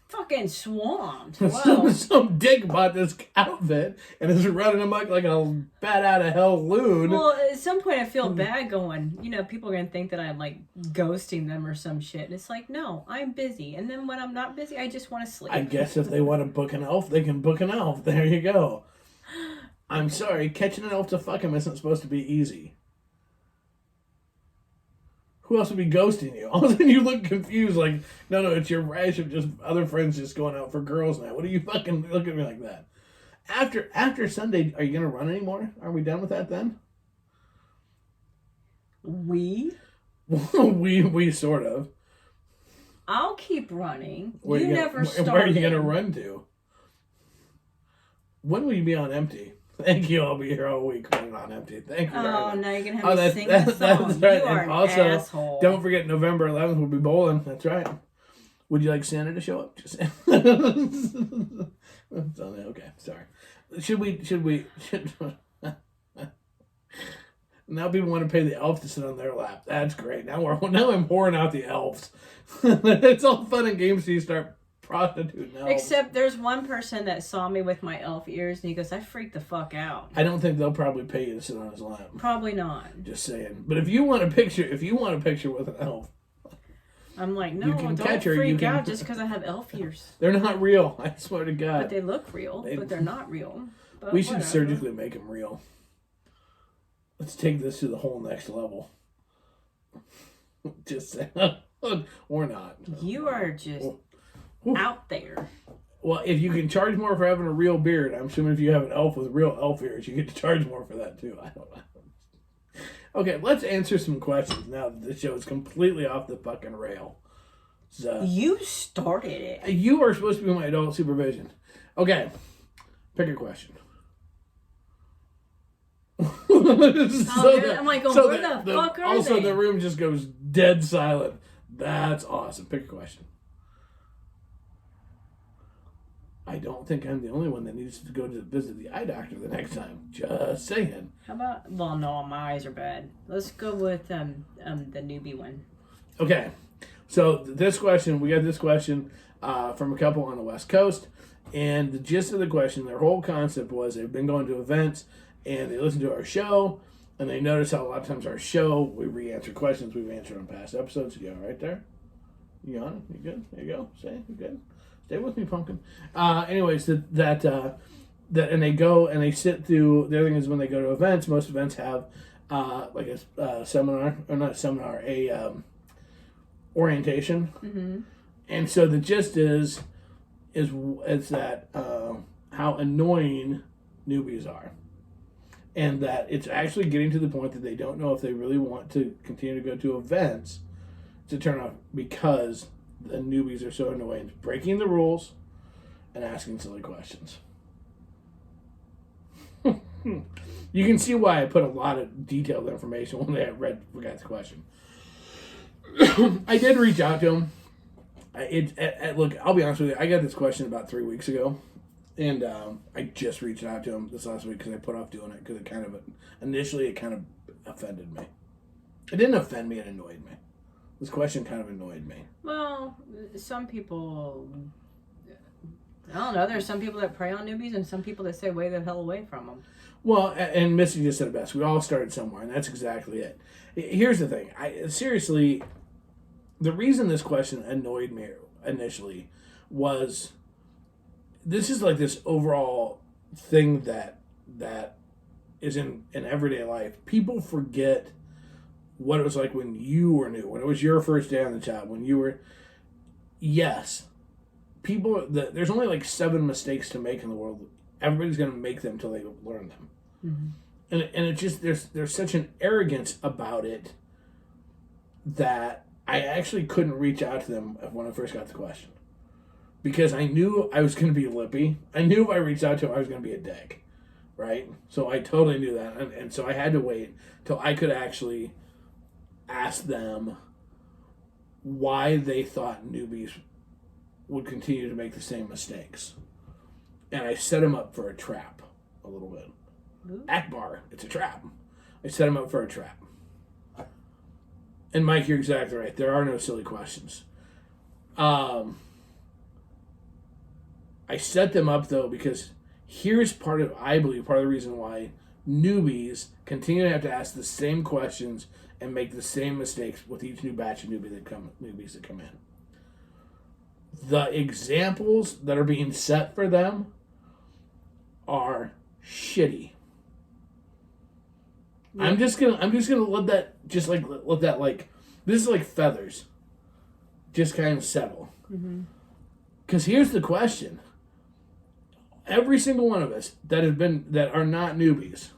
[SPEAKER 2] Fucking swamped. Wow.
[SPEAKER 1] Some dick bought this outfit and is running amok like a bat out of hell loon.
[SPEAKER 2] Well, at some point I feel bad going, people are going to think that I'm ghosting them or some shit. And it's no, I'm busy. And then when I'm not busy, I just want to sleep.
[SPEAKER 1] I guess if they want to book an elf, they can book an elf. There you go. I'm sorry, catching an elf to fuck him isn't supposed to be easy. Who else would be ghosting you? All of a sudden you look confused no, it's your rash of just other friends just going out for girls now. What do you fucking look at me like that? After Sunday, are you going to run anymore? Are we done with that then?
[SPEAKER 2] We
[SPEAKER 1] sort of.
[SPEAKER 2] I'll keep running.
[SPEAKER 1] Where
[SPEAKER 2] never started.
[SPEAKER 1] Where are you going to run to? When will you be on empty? Thank you. I'll be here all week running on empty. Thank you.
[SPEAKER 2] Oh, now you're going to have me sing the song.
[SPEAKER 1] That's right.
[SPEAKER 2] You are
[SPEAKER 1] and also,
[SPEAKER 2] an asshole.
[SPEAKER 1] Don't forget November 11th we'll be bowling. That's right. Would you like Santa to show up? Just okay, sorry. Should now people want to pay the elf to sit on their lap. That's great. Now I'm whoring out the elves. It's all fun and games till you start prostituting elves.
[SPEAKER 2] Except there's one person that saw me with my elf ears and he goes, I freaked the fuck out.
[SPEAKER 1] I don't think they'll probably pay you to sit on his lap.
[SPEAKER 2] Probably not.
[SPEAKER 1] Just saying. But if you want a picture with an elf,
[SPEAKER 2] I'm like, no,
[SPEAKER 1] You can
[SPEAKER 2] don't
[SPEAKER 1] catch her, you
[SPEAKER 2] freak
[SPEAKER 1] can-
[SPEAKER 2] out just because I have elf ears.
[SPEAKER 1] They're not real. I swear to God.
[SPEAKER 2] But they look real, but they're not real. But
[SPEAKER 1] We should
[SPEAKER 2] whatever.
[SPEAKER 1] surgically make them real. Let's take this to the whole next level. Just saying. Or not.
[SPEAKER 2] You are just out there.
[SPEAKER 1] Well, if you can charge more for having a real beard, I'm assuming if you have an elf with real elf ears, you get to charge more for that too. I don't know. Okay, let's answer some questions now that the show is completely off the fucking rail. So,
[SPEAKER 2] You started it.
[SPEAKER 1] you are supposed to be my adult supervision. Okay, pick a question.
[SPEAKER 2] I'm like, where the fuck are
[SPEAKER 1] also,
[SPEAKER 2] they?
[SPEAKER 1] the room just goes dead silent. That's awesome. Pick a question. I don't think I'm the only one that needs to go to visit the eye doctor the next time. Just saying.
[SPEAKER 2] How about? Well, no, my eyes are bad. Let's go with the newbie one.
[SPEAKER 1] Okay, so this question, we got this question from a couple on the West Coast, and the gist of the question, their whole concept was they've been going to events and they listen to our show, and they notice how a lot of times our show we re-answer questions we've answered on past episodes. You go right there. You on it? You good? There you go. Stay. You good? Stay with me, pumpkin. Anyways, that and they go and they sit through. The other thing is when they go to events, most events have like a seminar or not a seminar, a orientation.
[SPEAKER 2] Mm-hmm.
[SPEAKER 1] And so the gist is that how annoying newbies are, and that it's actually getting to the point that they don't know if they really want to continue to go to events to turn off because the newbies are so annoying, breaking the rules and asking silly questions. You can see why I put a lot of detailed information when I forgot the question. I did reach out to him. Look, I'll be honest with you. I got this question about 3 weeks ago, and I just reached out to him this last week because I put off doing it because initially it kind of offended me. It didn't offend me; it annoyed me. This question kind of annoyed me.
[SPEAKER 2] Well, some people, I don't know. There's some people that prey on newbies, and some people that say "way the hell away from them."
[SPEAKER 1] Well, and Missy just said it best. We all started somewhere, and that's exactly it. Here's the thing. Seriously, the reason this question annoyed me initially was this is like this overall thing that is in everyday life. People forget what it was like when you were new, when it was your first day on the job, when you were... Yes, there's only like 7 mistakes to make in the world. Everybody's going to make them until they learn them.
[SPEAKER 2] Mm-hmm.
[SPEAKER 1] And it just, there's such an arrogance about it that I actually couldn't reach out to them when I first got the question. Because I knew I was going to be lippy. I knew if I reached out to them, I was going to be a dick. Right? So I totally knew that. And so I had to wait till I could actually ask them why they thought newbies would continue to make the same mistakes. And I set them up for a trap a little bit.
[SPEAKER 2] Ooh.
[SPEAKER 1] Akbar, it's a trap. I set them up for a trap. And Mike, you're exactly right. There are no silly questions. I set them up though because here's I believe part of the reason why newbies continue to have to ask the same questions and make the same mistakes with each new batch of newbies that come in. The examples that are being set for them are shitty. Yeah. I'm just gonna let that this is like feathers just kind of settle. Because here's the question. Every single one of us that are not newbies,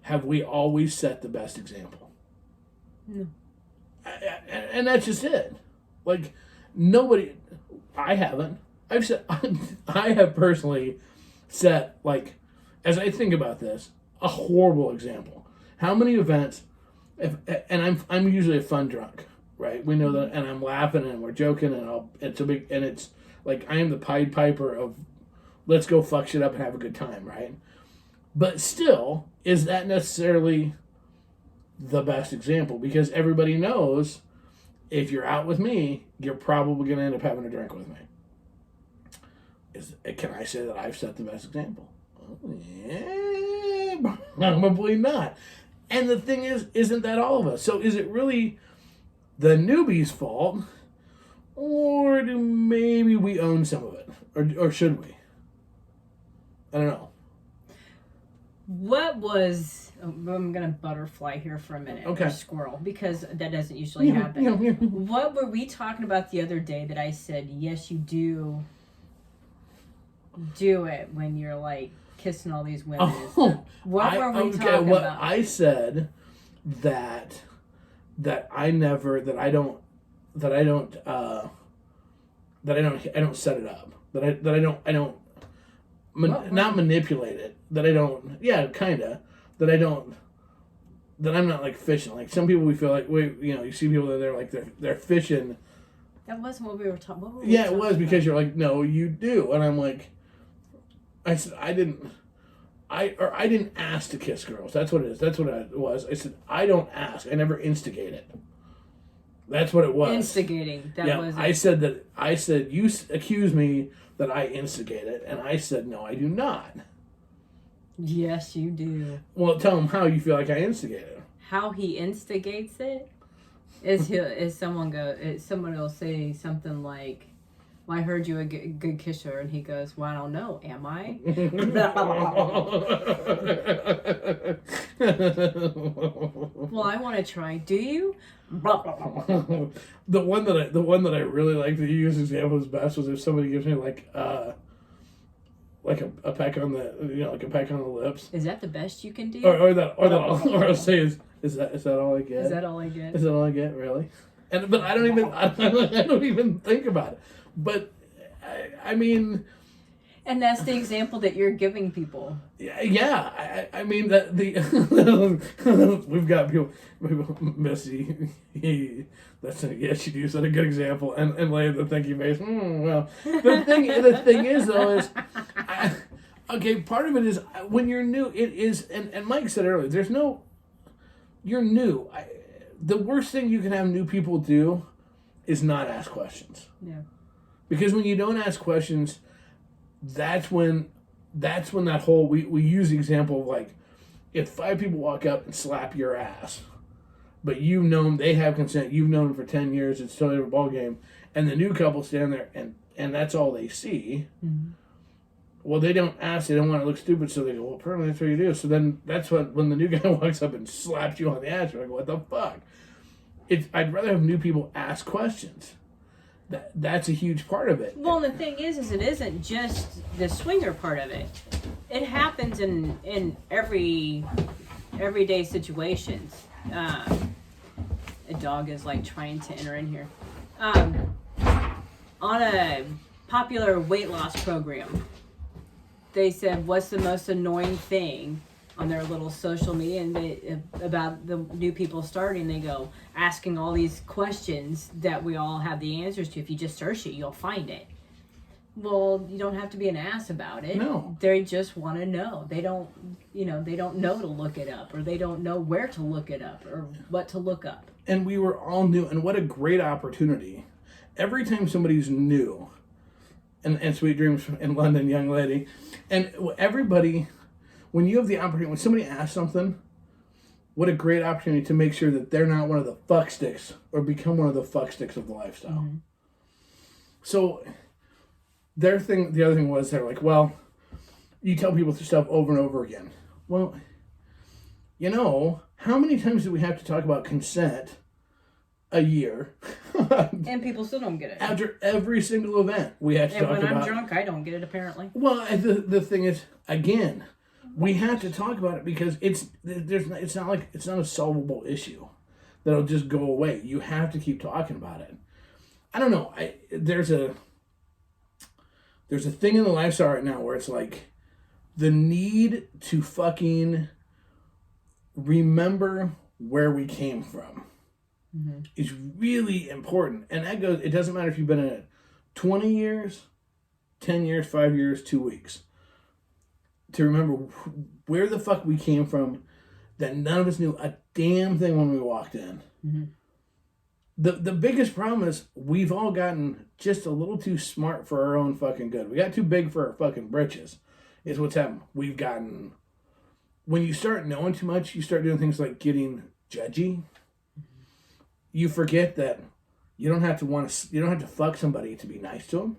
[SPEAKER 1] have we always set the best example?
[SPEAKER 2] No.
[SPEAKER 1] And that's just it. Like, nobody... I haven't. I have personally set, like, as I think about this, a horrible example. How many events... I'm usually a fun drunk, right? We know that, and I'm laughing, and we're joking, and it's like, I am the Pied Piper of, let's go fuck shit up and have a good time, right? But still, is that necessarily the best example? Because everybody knows if you're out with me, you're probably going to end up having a drink with me. Can I say that I've set the best example? Probably not. And the thing is, isn't that all of us? So is it really the newbies' fault, or do maybe we own some of it, or should we? I don't know.
[SPEAKER 2] What was... I'm going to butterfly here for a minute.
[SPEAKER 1] Okay.
[SPEAKER 2] Or squirrel, because that doesn't usually happen. What were we talking about the other day that I said, yes, you do it when you're, like, kissing all these women and stuff? What were we talking about?
[SPEAKER 1] I said that I don't set it up. I don't not manipulate it. That I'm not like fishing. Like some people, we feel like you see people that they're like they're fishing.
[SPEAKER 2] That wasn't what we were talking about.
[SPEAKER 1] Yeah, it was because you're like, no, you do, and I'm like, I said I didn't ask to kiss girls. That's what it is. That's what it was. I said I don't ask. I never instigate it. That's what it was.
[SPEAKER 2] Instigating. That was.
[SPEAKER 1] I said you accuse me that I instigate it, and I said no, I do not.
[SPEAKER 2] Yes, you do.
[SPEAKER 1] Well, tell him how you feel like I instigate it.
[SPEAKER 2] How he instigates it is someone will say something like, well, I heard you a good kisser, and he goes, well, I don't know, am I? Well, I want to try. Do you?
[SPEAKER 1] The one that I really like that you use example is best was if somebody gives me like a peck on the like a peck on the lips.
[SPEAKER 2] Is that the best you can do?
[SPEAKER 1] Or I'll say is that all I get?
[SPEAKER 2] Is that all I get?
[SPEAKER 1] Is that all I get? Really? But I don't even think about it. But I mean.
[SPEAKER 2] And that's the example that you're giving people.
[SPEAKER 1] Yeah, I mean that we've got people. Missy, she do set a good example, and later the thank you face. Well, the thing is though is, okay, part of it is when you're new. It is, and Mike said earlier, you're new. The worst thing you can have new people do is not ask questions.
[SPEAKER 2] Yeah. Because
[SPEAKER 1] when you don't ask questions, that's when that whole we use the example of like if 5 people walk up and slap your ass, but you've known they have consent, you've known them for 10 years, it's totally a ball game, and the new couple stand there and that's all they see. Mm-hmm. Well, they don't ask, they don't want to look stupid, so they go, well, apparently that's what you do. So then that's when the new guy walks up and slaps you on the ass, you're like, what the fuck? I'd rather have new people ask questions. That's a huge part of it.
[SPEAKER 2] Well, the thing is it isn't just the swinger part of it. It happens in everyday situations. A dog is like trying to enter in here. On a popular weight loss program, they said, what's the most annoying thing on their little social media and about the new people starting? They go, asking all these questions that we all have the answers to. If you just search it, you'll find it. Well, you don't have to be an ass about it.
[SPEAKER 1] No.
[SPEAKER 2] They just want to know. They don't know to look it up, or they don't know where to look it up, or what to look up.
[SPEAKER 1] And we were all new, and what a great opportunity. Every time somebody's new, and sweet dreams in London, young lady, and everybody, when you have the opportunity, when somebody asks something, what a great opportunity to make sure that they're not one of the fucksticks or become one of the fucksticks of the lifestyle. Mm-hmm. So the other thing was they're like, well, you tell people stuff over and over again. Well, how many times do we have to talk about consent a year?
[SPEAKER 2] And people still don't get it.
[SPEAKER 1] After every single event, we have to talk about.
[SPEAKER 2] And when I'm drunk, I don't get it, apparently.
[SPEAKER 1] Well, the thing is, again, we have to talk about it because it's not a solvable issue that'll just go away. You have to keep talking about it. I don't know. There's a thing in the lifestyle right now where it's like the need to fucking remember where we came from. Mm-hmm. Is really important, and that goes. It doesn't matter if you've been in it 20 years, 10 years, 5 years, 2 weeks. To remember where the fuck we came from, that none of us knew a damn thing when we walked in. Mm-hmm. The biggest problem is we've all gotten just a little too smart for our own fucking good. We got too big for our fucking britches. Is what's happened. We've gotten. When you start knowing too much, you start doing things like getting judgy. you forget that you don't have to fuck somebody to be nice to them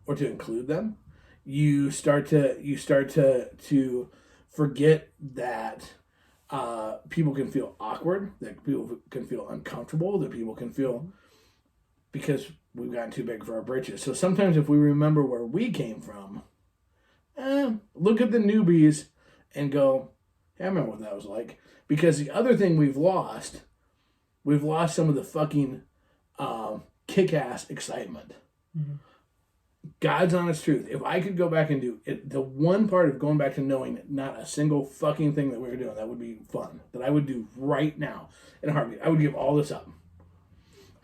[SPEAKER 1] or to include them. You start to forget that people can feel awkward, that people can feel uncomfortable, that people can feel, because we've gotten too big for our britches. So sometimes if we remember where we came from, look at the newbies and go, hey, I remember what that was like. Because the other thing we've lost some of the fucking kick-ass excitement. Mm-hmm. God's honest truth. If I could go back and do it, the one part of going back to knowing not a single fucking thing that we were doing, that would be fun, that I would do right now in a heartbeat. I would give all this up.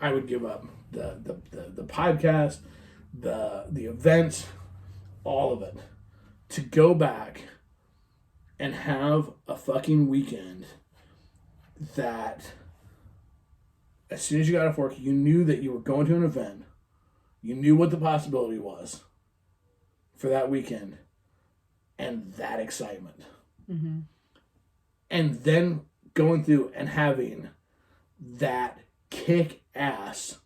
[SPEAKER 1] I would give up the podcast, the events, all of it, to go back and have a fucking weekend that as soon as you got off work, you knew that you were going to an event. You knew what the possibility was for that weekend and that excitement. Mm-hmm. And then going through and having that kick-ass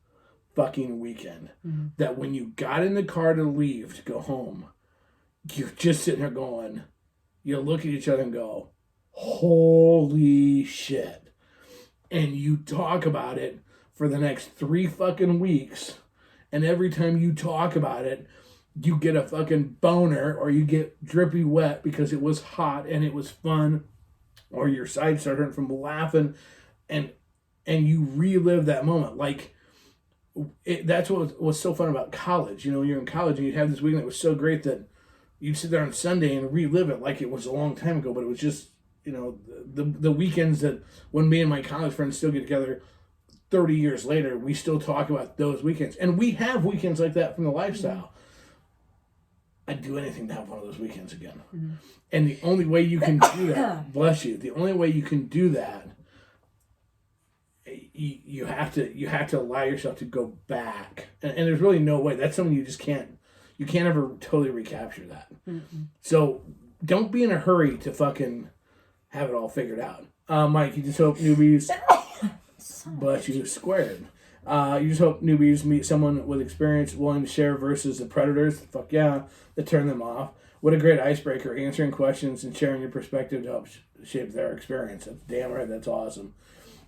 [SPEAKER 1] fucking weekend. Mm-hmm. That when you got in the car to leave, to go home, you're just sitting there going, you look at each other and go, holy shit. And you talk about it for the next 3 fucking weeks. And every time you talk about it, you get a fucking boner or you get drippy wet because it was hot and it was fun, or your sides start hurting from laughing, and you relive that moment. Like, that's what was so fun about college. You know, you're in college and you'd have this weekend that was so great that you'd sit there on Sunday and relive it like it was a long time ago, but it was just, you know, the weekends that when me and my college friends still get together 30 years later, we still talk about those weekends. And we have weekends like that from the lifestyle. Mm-hmm. I'd do anything to have one of those weekends again. Mm-hmm. And the only way you can do that, bless you, the only way you can do that, you have to allow yourself to go back. And there's really no way. That's something you just can't ever totally recapture that. Mm-hmm. So don't be in a hurry to fucking have it all figured out. Mike, you just hope newbies... But you squared. You just hope newbies meet someone with experience willing to share versus the predators. Fuck yeah, that turn them off. What a great icebreaker, answering questions and sharing your perspective to help shape their experience. That's damn right, that's awesome.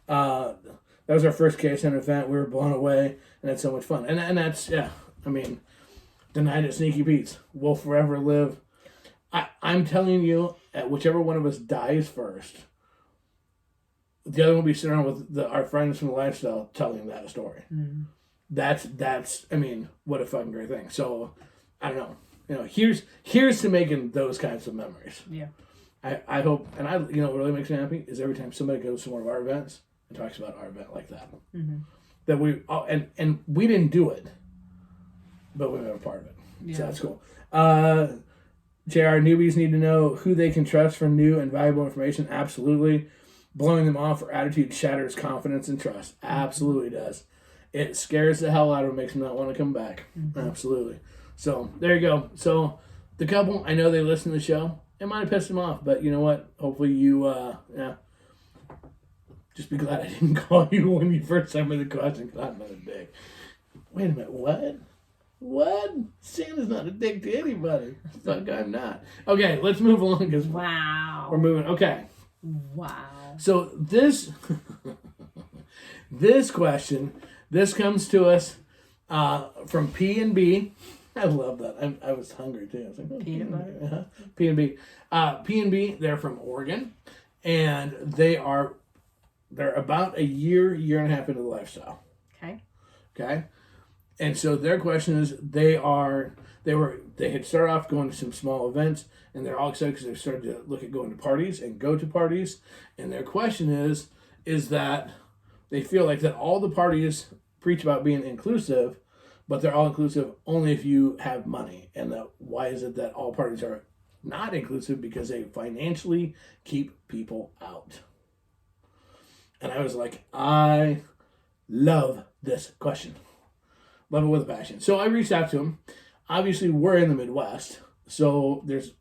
[SPEAKER 1] That was our first KSN event. We were blown away and had so much fun. And that's, yeah, I mean, the night at Sneaky Pete's will forever live. I'm telling you, whichever one of us dies first, the other one will be sitting around with our friends from the lifestyle telling that story. Mm. That's I mean, what a fucking great thing. So, I don't know. You know, here's to making those kinds of memories. Yeah. I hope, and what really makes me happy is every time somebody goes to one of our events and talks about our event like that. Mm-hmm. That we, and we didn't do it, but we were a part of it. Yeah. So that's cool. JR, newbies need to know who they can trust for new and valuable information. Absolutely. Blowing them off or attitude shatters confidence and trust. Absolutely does. It scares the hell out of them, makes them not want to come back. Mm-hmm. Absolutely. So, there you go. So, the couple, I know they listen to the show. It might have pissed them off, but you know what? Hopefully you, just be glad I didn't call you when you first sent me the question, because I'm not a dick. Wait a minute, what? What? Santa's not a dick to anybody. Fuck, I'm not. Okay, let's move along, because we're moving. Okay.
[SPEAKER 2] Wow.
[SPEAKER 1] So this question, this comes to us from P&B. I love that. I was hungry too. I was like, peanut butter. Uh-huh. P&B. P&B, they're from Oregon, and they're about a year and a half into the lifestyle. Okay. And so their question is, they had started off going to some small events, and they're all excited because they've started to look at going to parties and go to parties. And their question is that they feel like that all the parties preach about being inclusive, but they're all inclusive only if you have money. And that why is it that all parties are not inclusive? Because they financially keep people out. And I was like, I love this question. Love it with a passion. So I reached out to him. Obviously, we're in the Midwest, so there's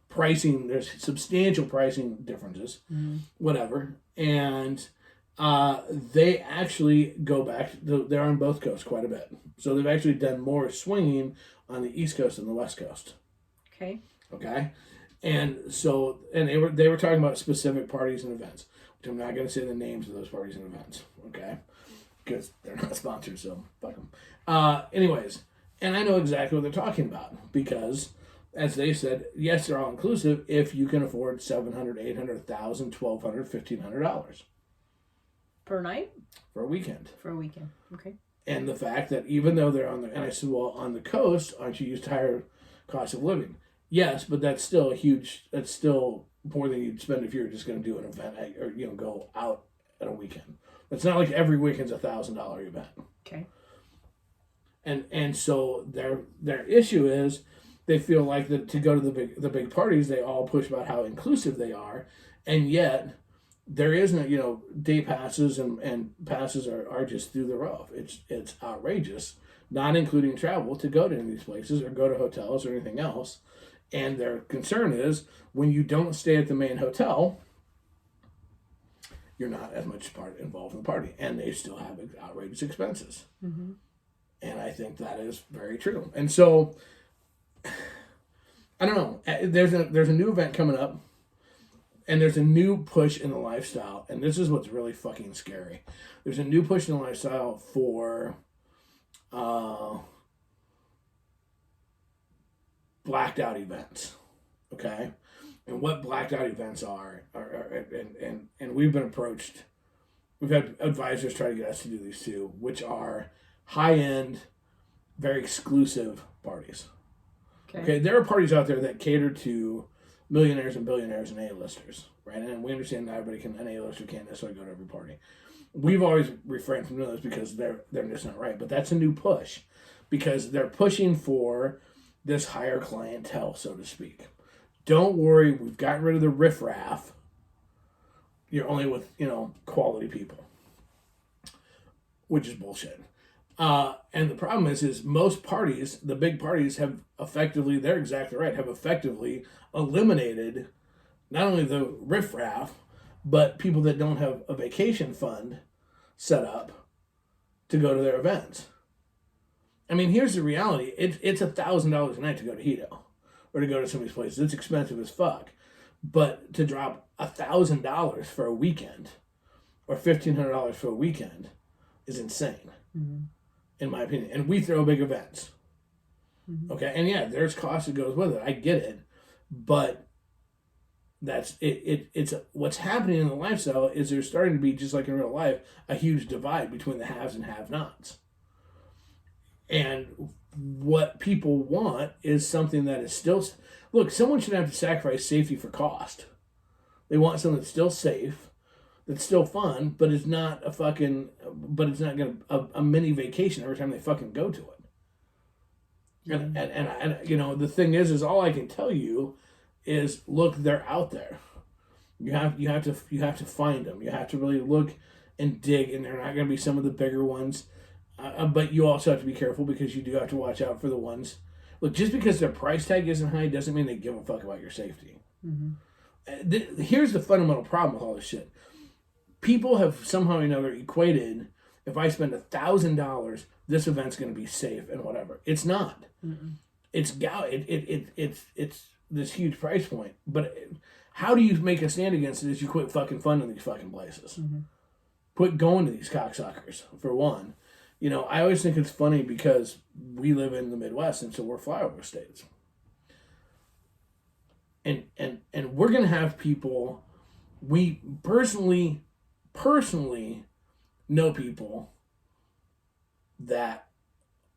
[SPEAKER 1] pricing, there's substantial pricing differences, whatever. And they actually go back. They're on both coasts quite a bit. So they've actually done more swinging on the East Coast than the West Coast.
[SPEAKER 2] Okay.
[SPEAKER 1] Okay. And so, and they were talking about specific parties and events, which I'm not going to say the names of those parties and events. Okay. Because they're not sponsored, so fuck them. Anyways, and I know exactly what they're talking about because, as they said, yes, they're all inclusive if you can afford $700, $800, $1,000, $1,200, $1,500
[SPEAKER 2] Per night?
[SPEAKER 1] for a weekend.
[SPEAKER 2] For a weekend. Okay.
[SPEAKER 1] And the fact that even though they're on the, and I said, well, on the coast, aren't you used to higher cost of living? Yes, but that's still that's still more than you'd spend if you were just going to do an event or, go out at a weekend. It's not like every weekend's $1,000 event.
[SPEAKER 2] Okay.
[SPEAKER 1] And so their issue is they feel like that to go to the big parties, they all push about how inclusive they are, and yet there isn't, day passes and passes are just through the roof. It's outrageous, not including travel to go to any of these places or go to hotels or anything else. And their concern is when you don't stay at the main hotel, you're not as much involved in the party, and they still have outrageous expenses.
[SPEAKER 2] Mm-hmm.
[SPEAKER 1] And I think that is very true. And so, I don't know. There's a new event coming up, and there's a new push in the lifestyle, and this is what's really fucking scary. There's a new push in the lifestyle for blacked out events, okay? And what blacked out events are and we've been approached. We've had advisors try to get us to do these too, which are high-end, very exclusive parties. Okay, there are parties out there that cater to millionaires and billionaires and A-listers, right? And we understand that an A-lister can't necessarily go to every party. We've always refrained from doing this because they're just not right. But that's a new push because they're pushing for this higher clientele, so to speak. Don't worry, we've gotten rid of the riffraff. You're only with, quality people, which is bullshit. And the problem is most parties, the big parties have effectively, they're exactly right, have effectively eliminated not only the riffraff, but people that don't have a vacation fund set up to go to their events. I mean, here's the reality. It's $1,000 a night to go to Hito or to go to some of these places. It's expensive as fuck. But to drop $1,000 for a weekend or $1,500 for a weekend is insane, in my opinion. And we throw big events. Mm-hmm. Okay? And yeah, there's cost that goes with it. I get it. But that's it. It's what's happening in the lifestyle is there's starting to be, just like in real life, a huge divide between the haves and have-nots. And what people want is something that is still... Look, someone should have to sacrifice safety for cost. They want something that's still safe, that's still fun, but it's not going to a mini vacation every time they fucking go to it. Yeah. And the thing is all I can tell you is, look, they're out there. You have to find them. You have to really look and dig, and they're not going to be some of the bigger ones. But you also have to be careful because you do have to watch out for the ones. Look, just because their price tag isn't high doesn't mean they give a fuck about your safety. Mm-hmm. Here's the fundamental problem with all this shit. People have somehow or another equated, if I spend $1,000, this event's going to be safe and whatever. It's not. Mm-mm. It's this huge price point. But how do you make a stand against it is you quit fucking funding these fucking places. Mm-hmm. Quit going to these cocksuckers, for one. I always think it's funny because we live in the Midwest, and so we're flyover states. And we're going to have people, we personally know people that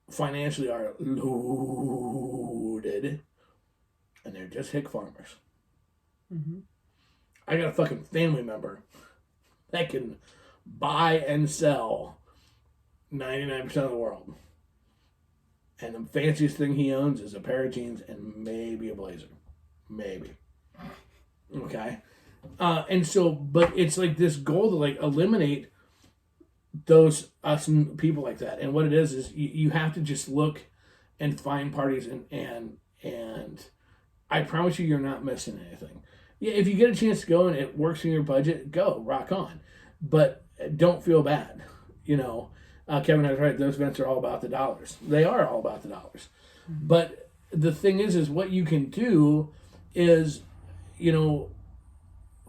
[SPEAKER 1] financially are loaded, and they're just hick farmers. Mm-hmm. I got a fucking family member that can buy and sell 99% of the world. And the fanciest thing he owns is a pair of jeans and maybe a blazer. Maybe. Okay? And so, but it's like this goal to eliminate us people like that. And what it is you have to just look and find parties and I promise you're not missing anything. Yeah, if you get a chance to go and it works in your budget, go, rock on. But don't feel bad. You know, Kevin is right. Those events are all about the dollars. They are all about the dollars. Mm-hmm. But the thing is what you can do is, you know,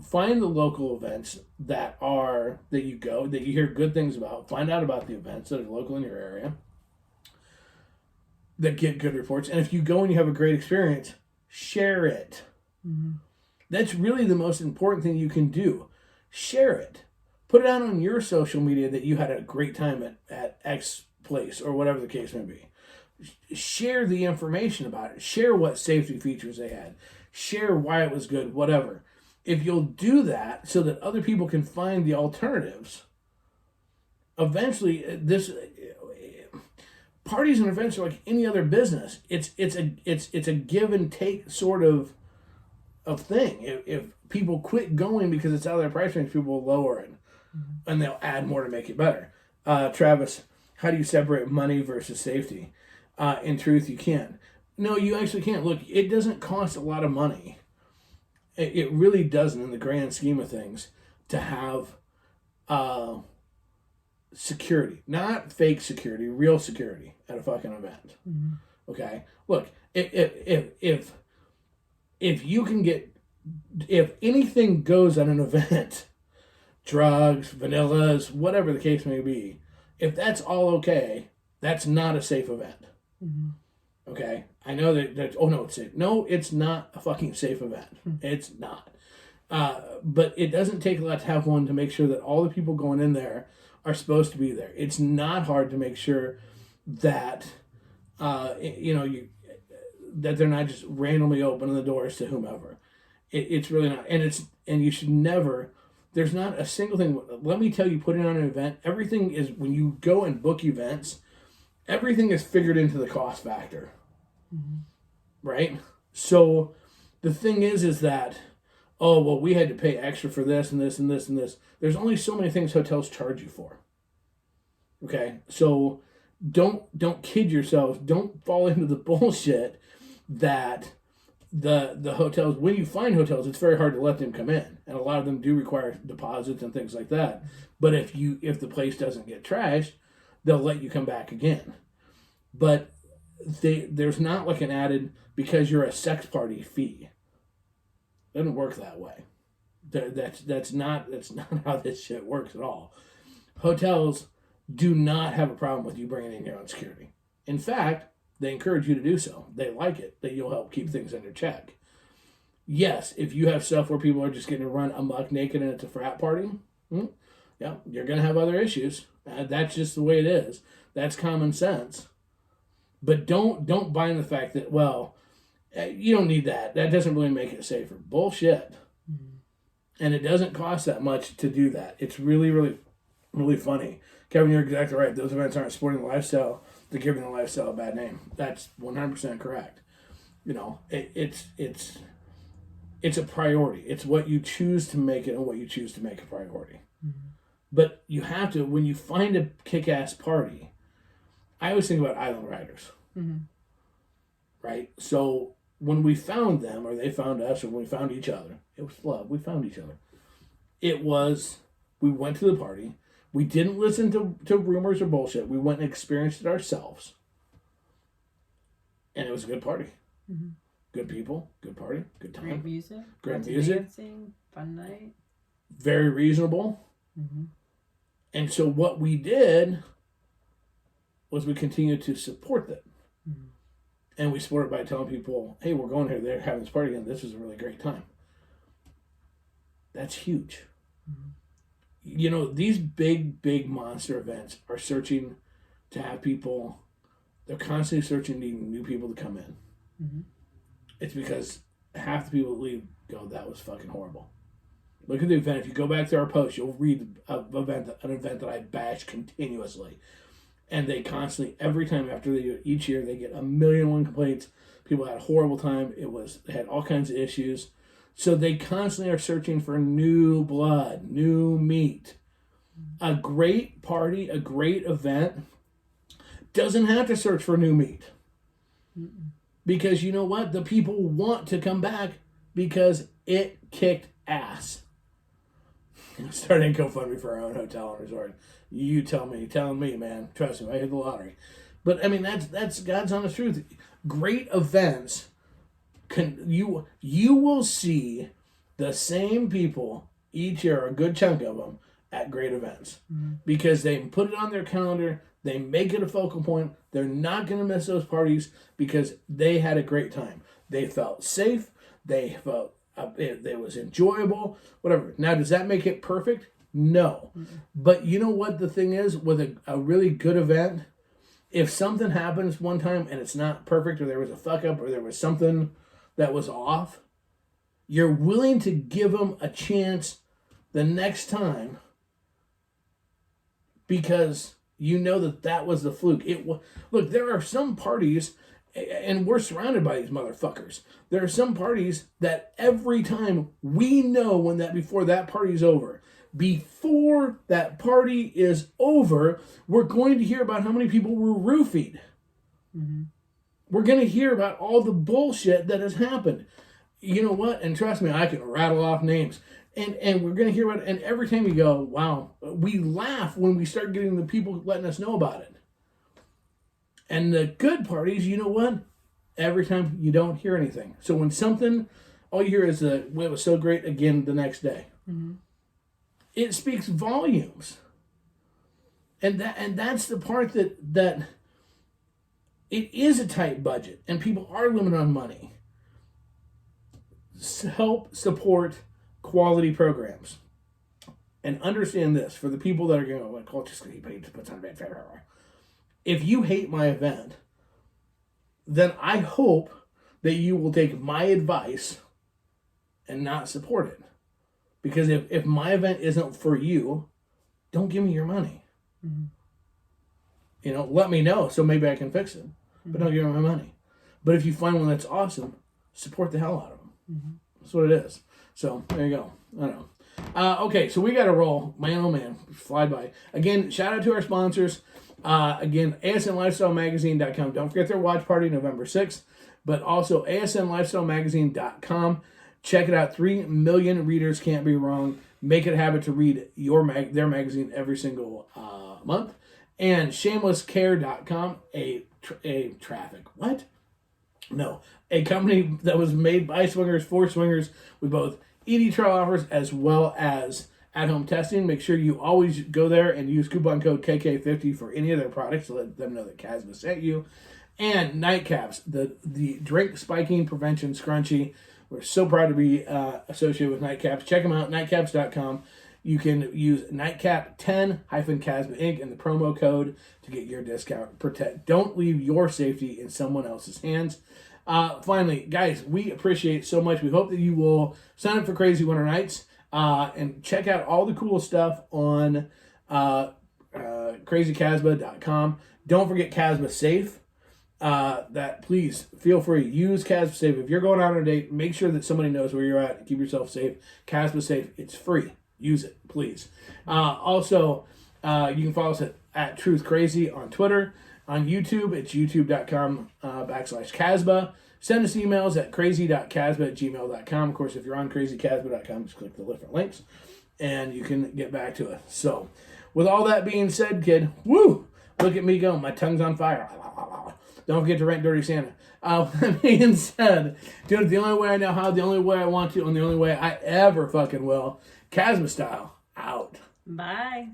[SPEAKER 1] find the local events that you go, that you hear good things about. Find out about the events that are local in your area, that get good reports. And if you go and you have a great experience, share it. Mm-hmm. That's really the most important thing you can do. Share it. Put it out on your social media that you had a great time at X place or whatever the case may be. Share the information about it. Share what safety features they had. Share why it was good, whatever. If you'll do that so that other people can find the alternatives, eventually parties and events are like any other business. It's a give and take sort of thing. If people quit going because it's out of their price range, people will lower it, and they'll add more to make it better. Travis, how do you separate money versus safety? In truth, you can. No, you actually can't. Look, it doesn't cost a lot of money. It really doesn't, in the grand scheme of things, to have security. Not fake security, real security at a fucking event. Mm-hmm. Okay? Look, if you can get, if anything goes at an event, drugs, vanillas, whatever the case may be, if that's all okay, that's not a safe event. Mm-hmm. Okay? I know that, oh no, it's safe. No, it's not a fucking safe event. Mm-hmm. It's not. But it doesn't take a lot to have one to make sure that all the people going in there are supposed to be there. It's not hard to make sure that, that they're not just randomly opening the doors to whomever. It's really not. And you should never, there's not a single thing. Let me tell you, putting on an event, everything is, when you go and book events, everything is figured into the cost factor. Mm-hmm. Right? So the thing is that, oh, well, we had to pay extra for this and this and this and this. There's only so many things hotels charge you for. Okay? So don't kid yourselves. Don't fall into the bullshit that the hotels, when you find hotels, it's very hard to let them come in. And a lot of them do require deposits and things like that. But if the place doesn't get trashed, they'll let you come back again. But there's not like an added, because you're a sex party, fee. It doesn't work that way. That's not how this shit works at all. Hotels do not have a problem with you bringing in your own security. In fact, they encourage you to do so. They like it, that you'll help keep things under check. Yes, if you have stuff where people are just getting to run amok naked and it's a frat party, yeah, you're going to have other issues. That's just the way it is. That's common sense. But don't buy in the fact that, well, you don't need that. That doesn't really make it safer. Bullshit. Mm-hmm. And it doesn't cost that much to do that. It's really, really, really funny. Kevin, you're exactly right. Those events aren't supporting the lifestyle. They're giving the lifestyle a bad name. That's 100% correct. You know, it's a priority. It's what you choose to make it and what you choose to make a priority. Mm-hmm. But you have to, when you find a kick-ass party, I always think about island riders. Mm-hmm. Right? So when we found them, or they found us, or when we found each other, it was love. We found each other. It was, we went to the party. We didn't listen to rumors or bullshit. We went and experienced it ourselves. And it was a good party. Mm-hmm. Good people, good party, good time.
[SPEAKER 2] Great music.
[SPEAKER 1] Great music.
[SPEAKER 2] Dancing, fun night.
[SPEAKER 1] Very reasonable. Mm-hmm. And so what we did was we continued to support them. Mm-hmm. And we support it by telling people, hey, we're going here. They're having this party and this is a really great time. That's huge. Mm-hmm. You know, these big monster events are searching to have people, they're constantly searching, needing new people to come in. Mm-hmm. It's because half the people that leave go, that was fucking horrible. Look at the event. If you go back to our post, you'll read an event that I bash continuously. And they constantly, every time after they do it, each year, they get 1,000,001 complaints. People had a horrible time. They had all kinds of issues. So they constantly are searching for new blood, new meat. A great party, a great event doesn't have to search for new meat. Mm-mm. Because you know what? The people want to come back because it kicked ass. Starting a GoFundMe for our own hotel and resort. You telling me, man. Trust me, I hit the lottery. But I mean, that's God's honest truth. Great events you will see the same people each year, a good chunk of them, at great events because they put it on their calendar. They make it a focal point. They're not going to miss those parties because they had a great time. They felt safe. They felt it was enjoyable. Whatever. Now, does that make it perfect? No. But you know what the thing is with a really good event? If something happens one time and it's not perfect, or there was a fuck up, or there was something that was off, you're willing to give them a chance the next time because you know that was the fluke. Look, there are some parties, and we're surrounded by these motherfuckers. There are some parties that every time we know before that party's over, before that party is over, we're going to hear about how many people were roofied. Mm-hmm. We're going to hear about all the bullshit that has happened. You know what? And trust me, I can rattle off names. And we're going to hear about it. And every time you go, wow, we laugh when we start getting the people letting us know about it. And the good parties, you know what? Every time you don't hear anything. So when something, all you hear is it was so great again the next day. Mm-hmm. It speaks volumes. And that's the part that it is a tight budget, and people are limited on money. Help support quality programs. And understand this, for the people that are going, well, culture's going to be paid to put on bad fair. If you hate my event, then I hope that you will take my advice and not support it. Because if my event isn't for you, don't give me your money. Mm-hmm. You know, let me know so maybe I can fix it. But don't give me my money. But if you find one that's awesome, support the hell out of them. Mm-hmm. That's what it is. So, there you go. I don't know. Okay, so we got to roll. Man, oh man, fly by. Again, shout out to our sponsors. Again, asnlifestylemagazine.com. Don't forget their watch party November 6th. But also asnlifestylemagazine.com. Check it out. 3 million readers can't be wrong. Make it a habit to read their magazine every single month. And shamelesscare.com, a company that was made by swingers for swingers with both ED trial offers as well as at-home testing. Make sure you always go there and use coupon code KK50 for any of their products to let them know that Casma sent you. And Nightcaps, the drink spiking prevention scrunchie. We're so proud to be associated with Nightcaps. Check them out, nightcaps.com. You can use Nightcap10-Casma Inc. in the promo code to get your discount. Don't leave your safety in someone else's hands. Finally, guys, we appreciate so much. We hope that you will sign up for Crazy Winter Nights and check out all the cool stuff on crazycasba.com. Don't forget Casba Safe. Please feel free, use Casba Safe. If you're going out on a date, make sure that somebody knows where you're at and keep yourself safe. Casba Safe, it's free. Use it, please. Also, you can follow us at Truth Crazy on Twitter. On YouTube, it's youtube.com/Casba. Send us emails at crazy.casba@gmail.com. Of course, if you're on crazycasba.com, just click the different links, and you can get back to us. So, with all that being said, kid, woo! Look at me go. My tongue's on fire. Don't forget to rent Dirty Santa. With that being said, do it the only way I know how, the only way I want to, and the only way I ever fucking will. Casma style, out.
[SPEAKER 2] Bye.